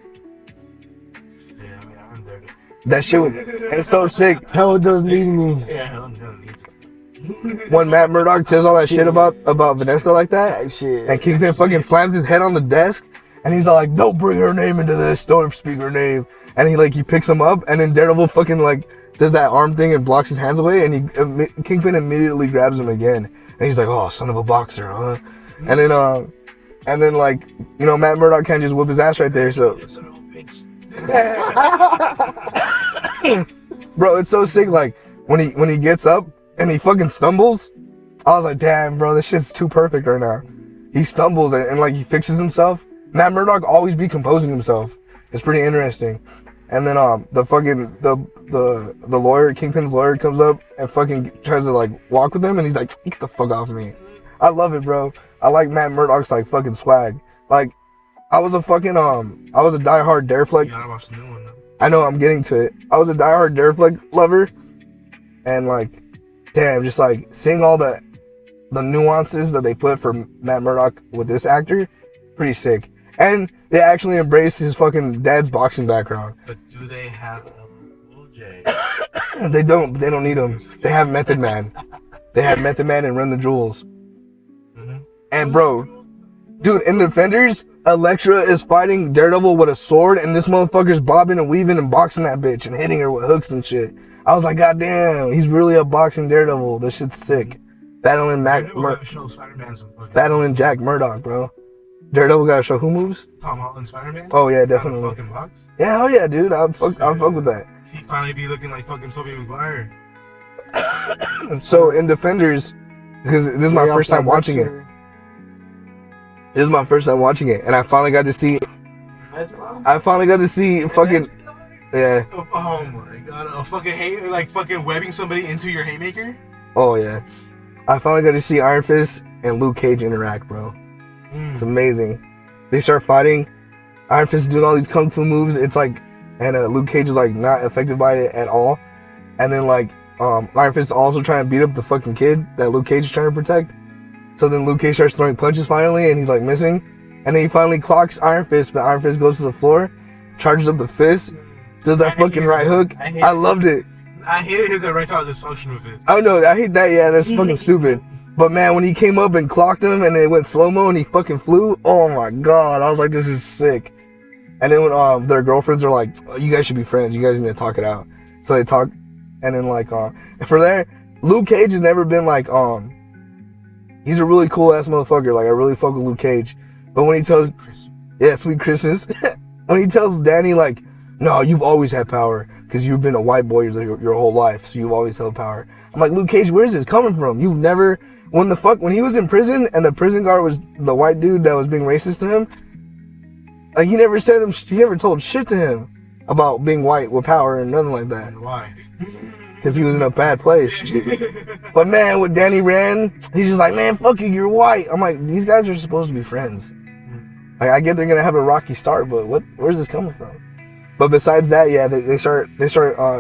Yeah, I mean, I'm there. that shit was, it's so sick. Hell does need me. Yeah, Hell needs it. When Matt Murdock says all that shit about Vanessa like that, Type shit. and Kingpin fucking slams his head on the desk, and he's all like, don't bring her name into this, don't speak her name. And he picks him up, and then Daredevil fucking like does that arm thing and blocks his hands away, and Kingpin immediately grabs him again. And he's like, oh, son of a boxer, huh? And then like, you know, Matt Murdock can't just whip his ass right there, so. Bro, it's so sick, like, when he gets up, and he fucking stumbles, I was like, damn, bro, this shit's too perfect right now. He stumbles and like he fixes himself. Matt Murdock always be composing himself. It's pretty interesting. And then the lawyer, Kingpin's lawyer, comes up and fucking tries to like walk with him, and he's like, get the fuck off me. I love it, bro. I like Matt Murdock's like fucking swag. Like, I was a diehard Darefleck. You gotta watch the new one though. I know, I'm getting to it. I was a diehard Darefleck lover, and like, damn, just like seeing all the nuances that they put for Matt Murdock with this actor, pretty sick. And they actually embraced his fucking dad's boxing background. But do they have J? They don't need him. They have Method Man. They have Method Man and Run the Jewels. Mm-hmm. And bro, dude, in Defenders, Elektra is fighting Daredevil with a sword, and this motherfucker's bobbing and weaving and boxing that bitch and hitting her with hooks and shit. I was like, god damn, he's really a boxing Daredevil. This shit's sick. Battling Jack Murdock, bro. Daredevil gotta show who moves? Tom Holland Spider-Man? Oh yeah, definitely. Fucking box? Yeah, hell yeah, dude. I'll fuck with that. He finally be looking like fucking Tobey Maguire. So in Defenders, because this is my first time watching it. This is my first time watching it, and I finally got to see fucking, yeah. Oh my god, fucking webbing somebody into your haymaker? Oh yeah. I finally got to see Iron Fist and Luke Cage interact, bro. It's amazing. They start fighting. Iron Fist is doing all these kung fu moves. It's like, and Luke Cage is like not affected by it at all. And then like, Iron Fist is also trying to beat up the fucking kid that Luke Cage is trying to protect. So then Luke Cage starts throwing punches finally, and he's like missing. And then he finally clocks Iron Fist, but Iron Fist goes to the floor, charges up the fist, does that fucking right hook. I loved it. I hated his erectile dysfunction with it. Oh no, I hate that. Yeah, that's fucking stupid. But man, when he came up and clocked him and it went slow-mo and he fucking flew, oh my god, I was like, this is sick. And then when their girlfriends are like, oh, you guys should be friends. You guys need to talk it out. So they talk, and then like and for there, Luke Cage has never been like he's a really cool ass motherfucker. Like I really fuck with Luke Cage. But when he tells, yeah, Sweet Christmas, when he tells Danny like, no, you've always had power because you've been a white boy your whole life, so you've always held power. I'm like, Luke Cage, where's this coming from? You've never, when he was in prison and the prison guard was the white dude that was being racist to him, like he never told shit to him about being white with power and nothing like that. Why? Because he was in a bad place. But man, with Danny Rand, he's just like, man, fuck you, you're white. I'm like, these guys are supposed to be friends. Like, I get they're gonna have a rocky start, but where's this coming from? But besides that, yeah, they start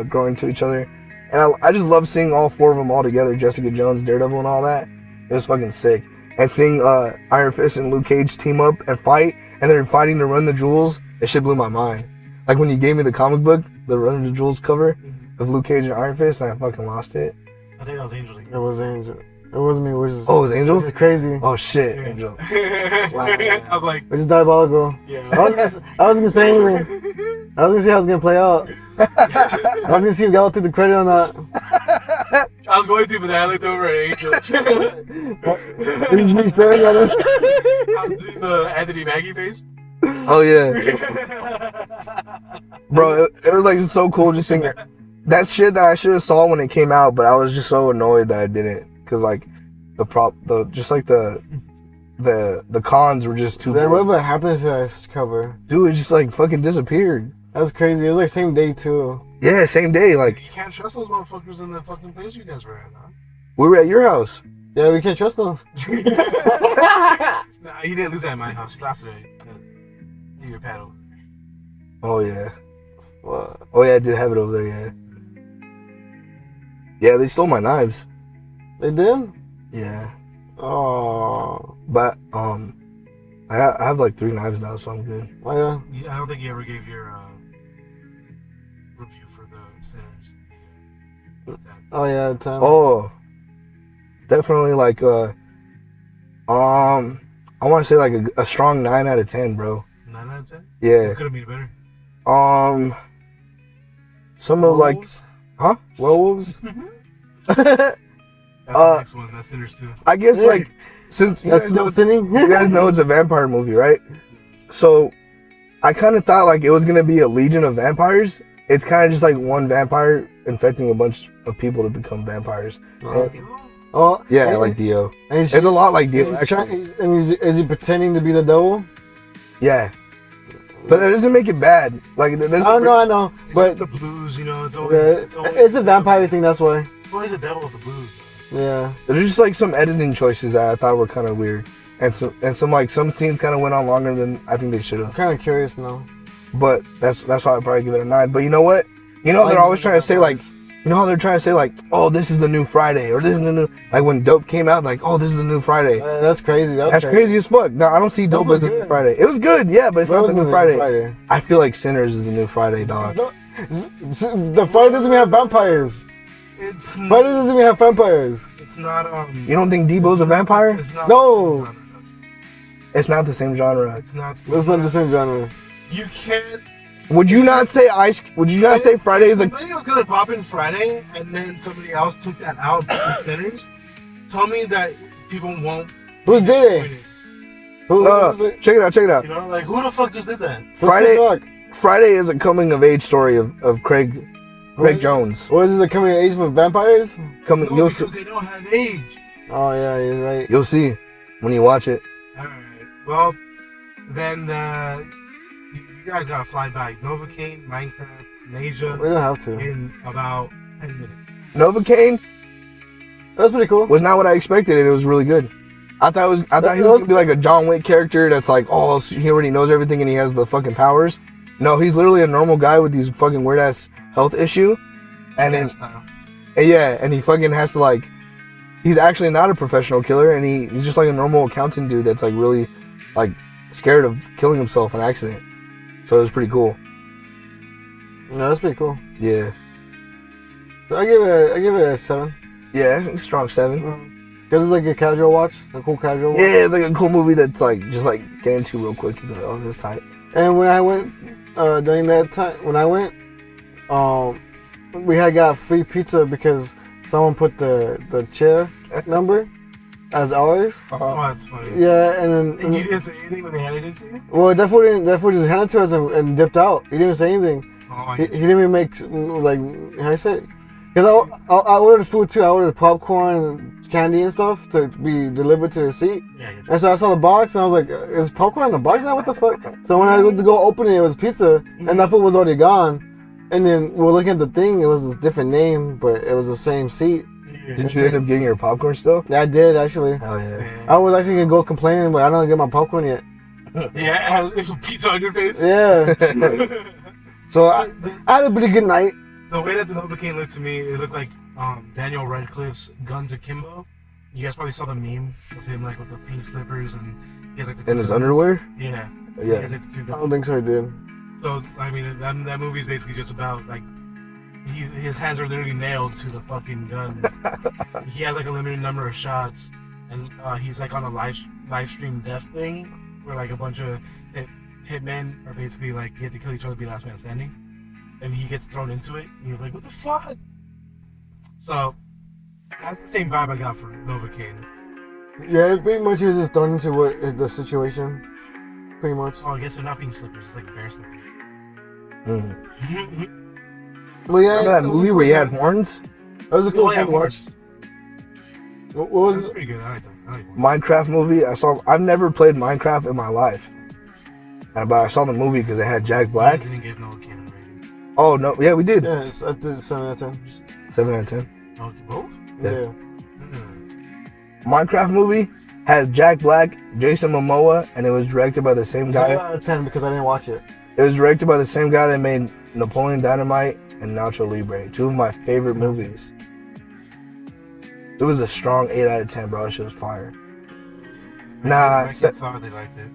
growing to each other, and I just love seeing all four of them all together, Jessica Jones, Daredevil, and all that. It was fucking sick. And seeing Iron Fist and Luke Cage team up and fight, and they're fighting to run the jewels, it shit blew my mind. Like when you gave me the comic book, the Run the Jewels cover of Luke Cage and Iron Fist, and I fucking lost it. I think that was Angel. It was Angel. It wasn't me. Which is, oh, it was Angel? Which is crazy. Oh shit, Angel. I was like, which is diabolical. yeah. I was gonna say anything. I was gonna see how it's gonna play out. I was gonna see if Gallo took the credit on that. I was going to, but then I looked over at Angel. It was me staring at him. I was doing the Anthony Mackie face. Oh yeah. Bro, it was like so cool just seeing that shit that I should have saw when it came out, but I was just so annoyed that I didn't, because like the cons were just too. Then what happened to that cover? Dude, it just like fucking disappeared. That's crazy. It was like same day too. Yeah, same day. Like you can't trust those motherfuckers in the fucking place you guys were at, huh? We were at your house. Yeah, we can't trust them. Nah, you didn't lose that at my house last night. Your paddle. Oh yeah. What? Oh yeah, I did have it over there. Yeah. Yeah, they stole my knives. They did? Yeah. Oh. But I have like 3 knives now, so I'm good. Oh yeah. I don't think you ever gave your review for the Sinners. Oh yeah, 10. Oh. Definitely like I want to say like a strong 9 out of 10, bro. 9 out of 10? Yeah. What could have made it better? Some of like, huh? Werewolves? That's the next one. That's Sinners too. I guess like, since that's still sinning. You guys know it's a vampire movie, right? So I kind of thought like it was gonna be a legion of vampires. It's kind of just like one vampire infecting a bunch of people to become vampires. Oh yeah, like Dio. It's a lot like Dio. Is he pretending to be the devil? Yeah. But that doesn't make it bad. Like I know. It's But just the blues, you know. It's always, it's a vampire thing. That's why. It's always the devil with the blues. Yeah. There's just like some editing choices that I thought were kind of weird, and some scenes kind of went on longer than I think they should have. I'm kind of curious now. But that's why I'd probably give it a 9. But you know what? You know they're always trying to say like, you know how they're trying to say like, oh, this is the new Friday, or this is the new, like when Dope came out, like, oh, this is the new Friday. That's crazy. That's crazy as fuck. No, I don't see Dope as the new Friday. It was good, yeah, but it's not the new Friday. I feel like Sinners is the new Friday, dog. The Friday doesn't even have vampires. Friday doesn't even have vampires. It's not. You don't think Debo's a vampire? It's not No. It's not the same genre. It's not. It's not the same genre. You can't. Would you not say Would you not say Friday is like? Somebody was gonna pop in Friday, and then somebody else took that out. Sinners. Tell me that people won't. Who did it? Check it out. You know, like who the fuck just did that? Friday is a coming of age story of Craig Jones. What is this, a coming of age for vampires? No, because they don't have age. Oh yeah, you're right. You'll see when you watch it. All right. Well, then you guys gotta fly by Novocaine, Minecraft, Nexzha. We don't have to. In about 10 minutes. Novocaine. That's pretty cool. Was not what I expected, and it was really good. I thought he was gonna be like a John Wick character that's like, oh, he already knows everything and he has the fucking powers. No, he's literally a normal guy with these fucking weird ass health issue, and and he fucking has to like, he's actually not a professional killer, and he's just like a normal accountant dude that's like really like scared of killing himself on accident. So it was pretty cool. No, that's pretty cool. Yeah. I give it a 7. Yeah, strong 7. Because it's like a casual watch, a cool casual watch. Yeah, it's like a cool movie that's like just like get into real quick. You go, oh, this tight. And when I went during that time, we had got free pizza because someone put the chair number as ours. Oh, that's funny. Yeah, and then And you didn't say anything when they handed it to you? well, that fool just handed it to us and dipped out. He didn't say anything. Oh, He didn't even make like how you say it. Because I ordered food too. I ordered popcorn and candy and stuff to be delivered to the seat. yeah. And so I saw the box and I was like, is popcorn in the box now? What the fuck? So when I went to go open it, it was pizza. And that food was already gone. And then we were looking at the thing. It was a different name, but it was the same seat. Did you end up getting your popcorn still? Yeah, I did actually. Hell yeah. I was actually going to go complaining, but I don't get my popcorn yet. Yeah, it has pizza on your face. Yeah. So I had a pretty good night. The way that the Novocaine looked to me, it looked like Daniel Radcliffe's Guns Akimbo. You guys probably saw the meme of him like with the pink slippers and he has like the two In his guns. underwear? Yeah. He Yeah. has like the two I guns. don't think so, I did. So I mean, that movie is basically just about like his hands are literally nailed to the fucking guns. He has like a limited number of shots, and he's like on a live stream death thing where like a bunch of hitmen are basically like you have to kill each other to be last man standing, and he gets thrown into it, and he's like, "What the fuck?" So that's the same vibe I got for Novocaine. Yeah, it pretty much is just thrown into what is the situation. Pretty much. Oh, I guess they're not being slippers; it's like bear slippers. Well, yeah. Remember that movie where he had horns? That was a cool Oh, yeah, thing to watch. What was That's it? pretty good. I like that. I like that. Minecraft movie. I've never played Minecraft in my life. But I saw the movie because it had Jack Black. He didn't give Novocaine a rating. Oh, no. Yeah, we did. Yeah, I did 7 out of 10. 7 out of 10. Oh, both? Yeah. Mm. Minecraft movie has Jack Black, Jason Momoa, and it was directed by the same 7 guy. out of 10 because I didn't watch it. It was directed by the same guy that made Napoleon Dynamite and Nacho Libre, two of my favorite movies. It was a strong 8 out of 10, bro. That shit was fire. Nah, My kids saw it, they liked it.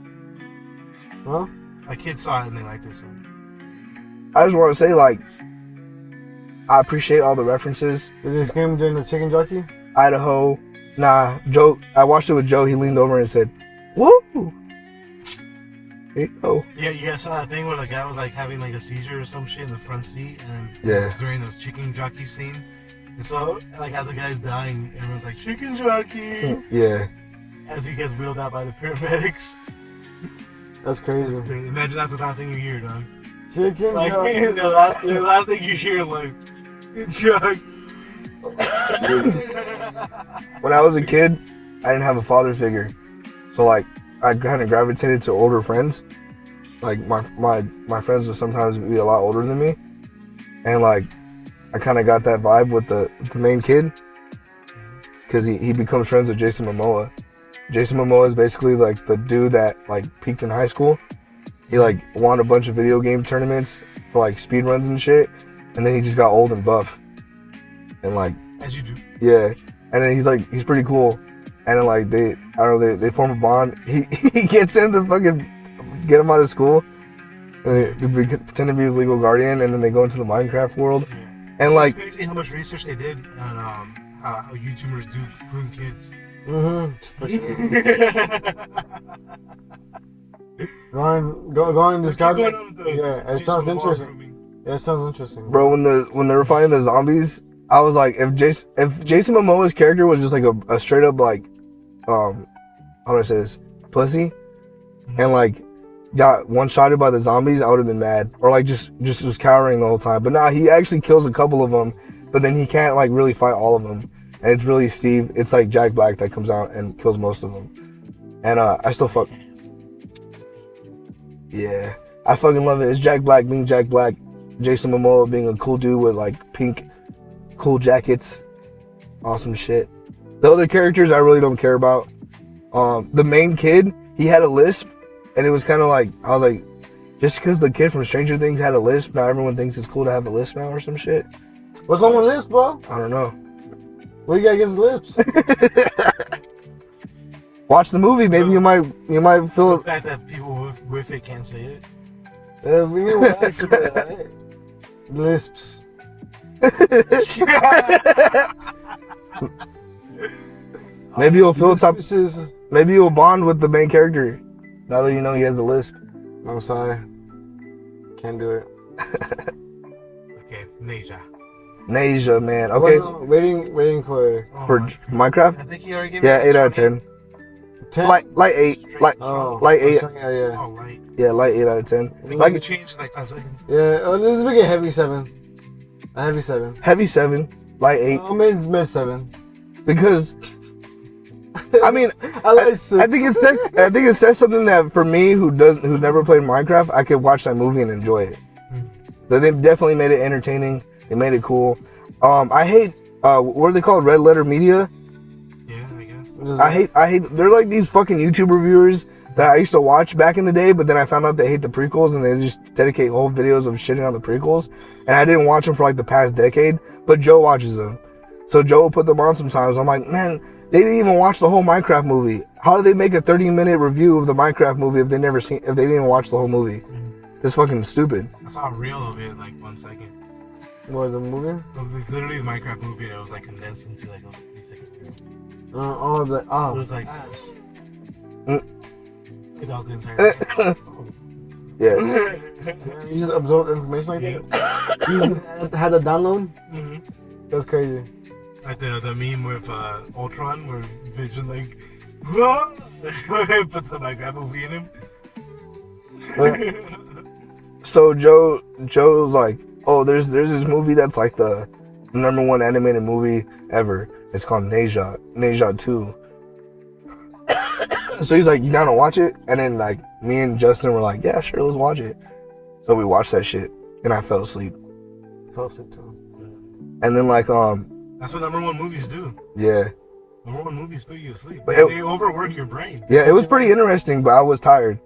Huh? My kids saw it and they liked it, so. I just want to say, like, I appreciate all the references. Did this game during the chicken jockey? Idaho. Nah, Joe. I watched it with Joe. He leaned over and said, "Woo!" Oh. Yeah, you guys saw that thing where the guy was like having like a seizure or some shit in the front seat, and Yeah. during this chicken jockey scene, and so like as the guy's dying, everyone's like chicken jockey Yeah. as he gets wheeled out by the paramedics. That's crazy. Imagine that's the last thing you hear, dog. Chicken Like jockey. the last thing you hear, like jock. When I was a kid, I didn't have a father figure, so like I kind of gravitated to older friends. Like my friends would sometimes be a lot older than me, and like I kind of got that vibe with the main kid, because he becomes friends with Jason Momoa. Jason Momoa is basically like the dude that like peaked in high school. He like won a bunch of video game tournaments for like speed runs and shit, and then he just got old and buff, and like As you do. yeah, and then he's pretty cool, and then like they form a bond. He gets him to fucking get him out of school, and they pretend to be his legal guardian, and then they go into the Minecraft world, and So like it's crazy how much research they did on how YouTubers do groom kids. Go on, discover. Keep going on with the Yeah, it Jason sounds Momoa interesting. grooming. Yeah, it sounds interesting. bro, when they were fighting the zombies, I was like, if Jason Momoa's character was just like a straight up like how do I say this, pussy, and like got one shotted by the zombies, I would have been mad, or like just was cowering the whole time. But nah, he actually kills a couple of them, but then he can't like really fight all of them, and it's really it's like Jack Black that comes out and kills most of them, and I still fuck. Yeah, I fucking love it. It's Jack Black being Jack Black, Jason Momoa being a cool dude with like pink, cool jackets, awesome shit. The other characters I really don't care about. The main kid, he had a lisp, and it was kind of like, I was like, just because the kid from Stranger Things had a lisp, now everyone thinks it's cool to have a lisp now or some shit. What's wrong with lips, bro? I don't know. What you got against lips? Watch the movie, maybe you might feel The fact that people with it can't say it. We knew what actually, right? Lisps. Maybe you'll feel Lispses. maybe you'll bond with the main character now that you know he has a lisp. No, sorry. Can't do it. Okay, Nexzha. Nexzha, man. Okay, Well, no, waiting for for Minecraft. I think he already gave Yeah, me 8 out of 10. 10. Light 8. Light Oh, light 8. Yeah. Oh, right. Yeah, light 8 out of 10. It Like was changed in like 5 seconds. Yeah. Oh, this is making a heavy 7. A heavy 7. heavy 7, light 8. Mid 7. Because I mean, I like 6. I think it says something that for me who's never played Minecraft, I could watch that movie and enjoy it. So they definitely made it entertaining. They made it cool. I hate what are they called? Red Letter Media. Yeah, I guess. I hate they're like these fucking YouTube reviewers that I used to watch back in the day, but then I found out they hate the prequels and they just dedicate whole videos of shitting on the prequels. And I didn't watch them for like the past decade, but Joe watches them. So Joe will put them on sometimes. I'm like, man, they didn't even watch the whole Minecraft movie. How did they make a 30-minute review of the Minecraft movie if they didn't even watch the whole movie? It's fucking stupid. I saw a reel of it in like 1 second. What, the movie? Like, literally the Minecraft movie that was like condensed into like a 3-second video. It was like- ass. That was the entire thing. Yeah. You just absorb information like that? You had a download? Mhm. That's crazy. Like the meme with Ultron where Vision like puts the Minecraft movie in him. So Joe's like, oh, there's this movie that's like the #1 animated movie ever. It's called Nexzha 2. So he's like, you down to watch it? And then like me and Justin were like, yeah, sure, let's watch it. So we watched that shit, and I fell asleep. Fell asleep too. And then like That's what #1 movies do. yeah, #1 movies put you to sleep. But They overwork your brain. yeah, it was pretty interesting, but I was tired.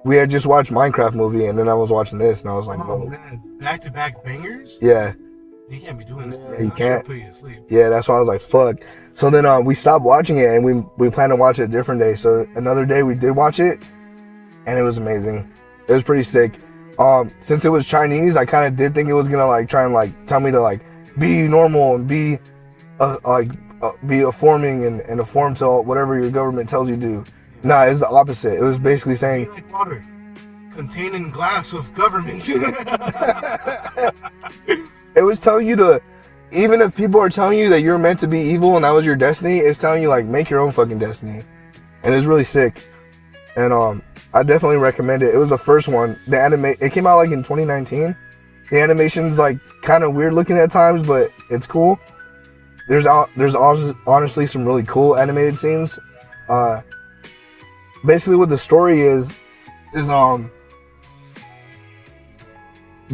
We had just watched Minecraft movie, and then I was watching this, and I was like, Oh oh, man, back-to-back bangers? yeah. You can't be doing that. Yeah, That you shit can't. Put you to sleep. Yeah, that's why I was like, fuck. So then we stopped watching it, and we planned to watch it a different day. So another day we did watch it, and it was amazing. It was pretty sick. Since it was Chinese, I kind of did think it was gonna like try and like tell me to like be normal and be affirming and conform to whatever your government tells you to do. Nah, it's the opposite. It was basically saying, It's like water. Containing glass of government. it was telling you to, even if people are telling you that you're meant to be evil and that was your destiny, it's telling you like make your own fucking destiny. And it's really sick. And I definitely recommend it. It was the first one. It came out like in 2019. The animation's like kind of weird looking at times, but it's cool. There's honestly some really cool animated scenes. Basically what the story is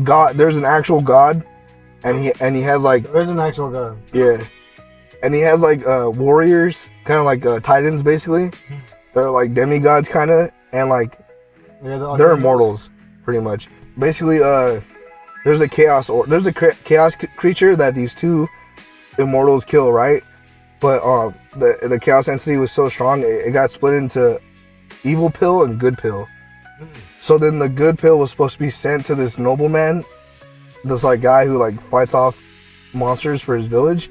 God, there's an actual God, and he has like, There is an actual god. yeah, and he has like warriors, kind of like titans basically. They're like demigods kind of, and like Yeah, they're immortals pretty much. Basically there's a chaos creature that these two immortals kill, right? But the chaos entity was so strong it got split into evil pill and good pill. So then the good pill was supposed to be sent to this nobleman, this like guy who like fights off monsters for his village.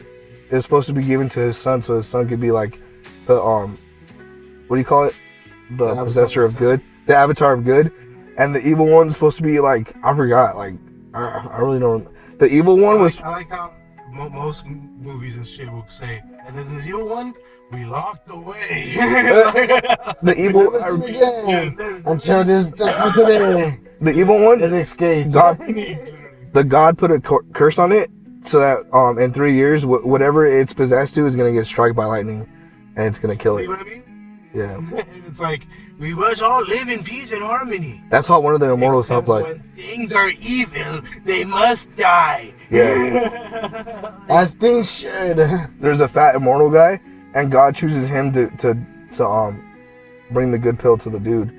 It's supposed to be given to his son, so his son could be like the what do you call it? The possessor of good, the avatar of good. And the evil one's supposed to be like, I forgot, like I really don't. The evil one was. I like how most movies and shit will say, and then the evil one, we locked away. The evil. Never seen again until this today. The evil one. It escaped. God, the god put a curse on it so that in 3 years, whatever it's possessed to is gonna get struck by lightning, and it's gonna kill See it. what I mean? Yeah. It's like we must all live in peace and harmony. That's how one of the immortals sounds like. When things are evil, they must die. Yeah. As things should. There's a fat immortal guy, and God chooses him to bring the good pill to the dude.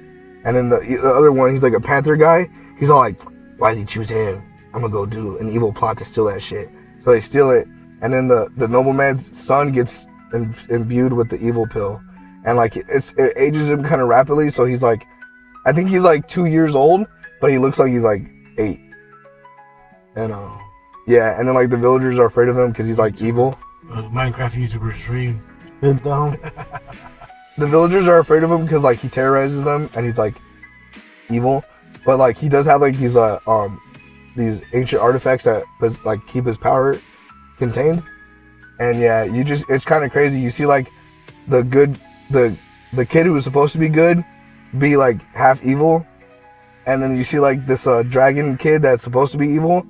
And then the other one, he's like a panther guy. He's all like, why does he choose him? I'm gonna go do an evil plot to steal that shit. So they steal it, and then the nobleman's son gets imbued with the evil pill. And like it ages him kind of rapidly, so he's like, I think he's like 2 years old, but he looks like he's like 8. And yeah, and then like the villagers are afraid of him because he's like evil. Minecraft YouTuber's dream. Good down. The villagers are afraid of him because like he terrorizes them and he's like evil. but like he does have like these ancient artifacts that like keep his power contained. And yeah, it's kind of crazy. You see like the kid who was supposed to be good be like half evil, and then you see like this dragon kid that's supposed to be evil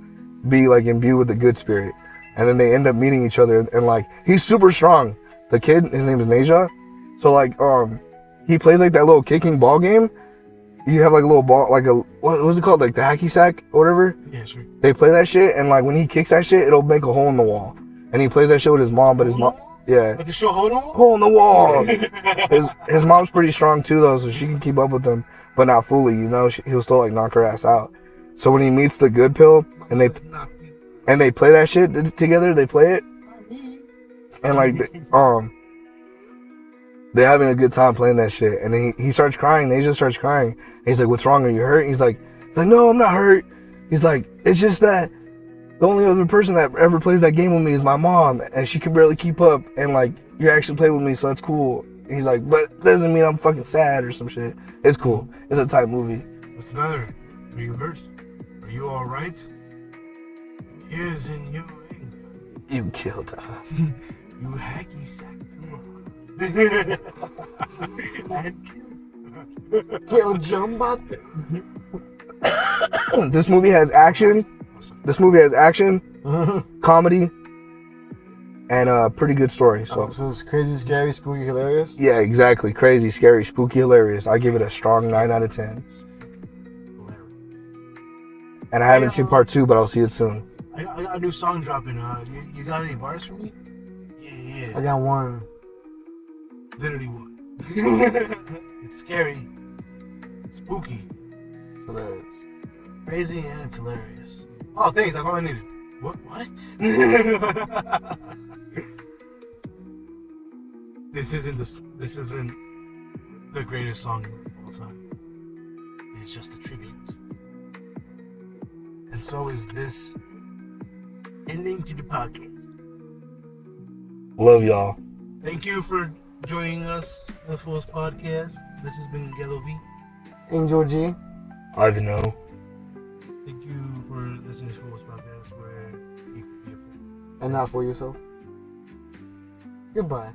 be like imbued with the good spirit, and then they end up meeting each other, and like he's super strong. The kid, his name is Nexzha, so like he plays like that little kicking ball game. You have like a little ball, like what was it called, like the hacky sack or whatever. Yeah, sure. They play that shit, and like when he kicks that shit, it'll make a hole in the wall. And he plays that shit with his mom, but his mom, yeah, Like the show Hold On? hole in the wall. his mom's pretty strong too though, so she can keep up with him, but not fully. You know, he'll still like knock her ass out. So when he meets the good pill, and they play that shit together, they play it, and like they're having a good time playing that shit. And then he starts crying. Nexzha starts crying. And he's like, "What's wrong? Are you hurt?" And he's like, "No, I'm not hurt." He's like, "It's just that the only other person that ever plays that game with me is my mom, and she can barely keep up. And like, you actually play with me, so that's cool." And he's like, "But it doesn't mean I'm fucking sad or some shit. It's cool. It's a tight movie." What's the matter? Are you hurt? Are you all right? Here's in your ring. You killed her. You hacky sack too. And Kill Jumbo. This movie has action. Comedy, and a pretty good story. So it's crazy, scary, spooky, hilarious. yeah, exactly. Crazy, scary, spooky, hilarious. I give it a strong 9 out of 10. And I haven't seen part 2, but I'll see it soon. I got a new song dropping. You got any bars for me? Yeah. I got one. Literally one. It's scary, spooky, It's hilarious. crazy, and it's hilarious. Oh, thanks. That's all I needed. What? This isn't the greatest song of all time. It's just a tribute. And so is this ending to the podcast. Love y'all. Thank you for joining us on the Fools Podcast. This has been Yellow V. Angel G. Ivanhoe. Thank you for listening to Fools Podcast, where you can be a fool. And not for yourself. Goodbye.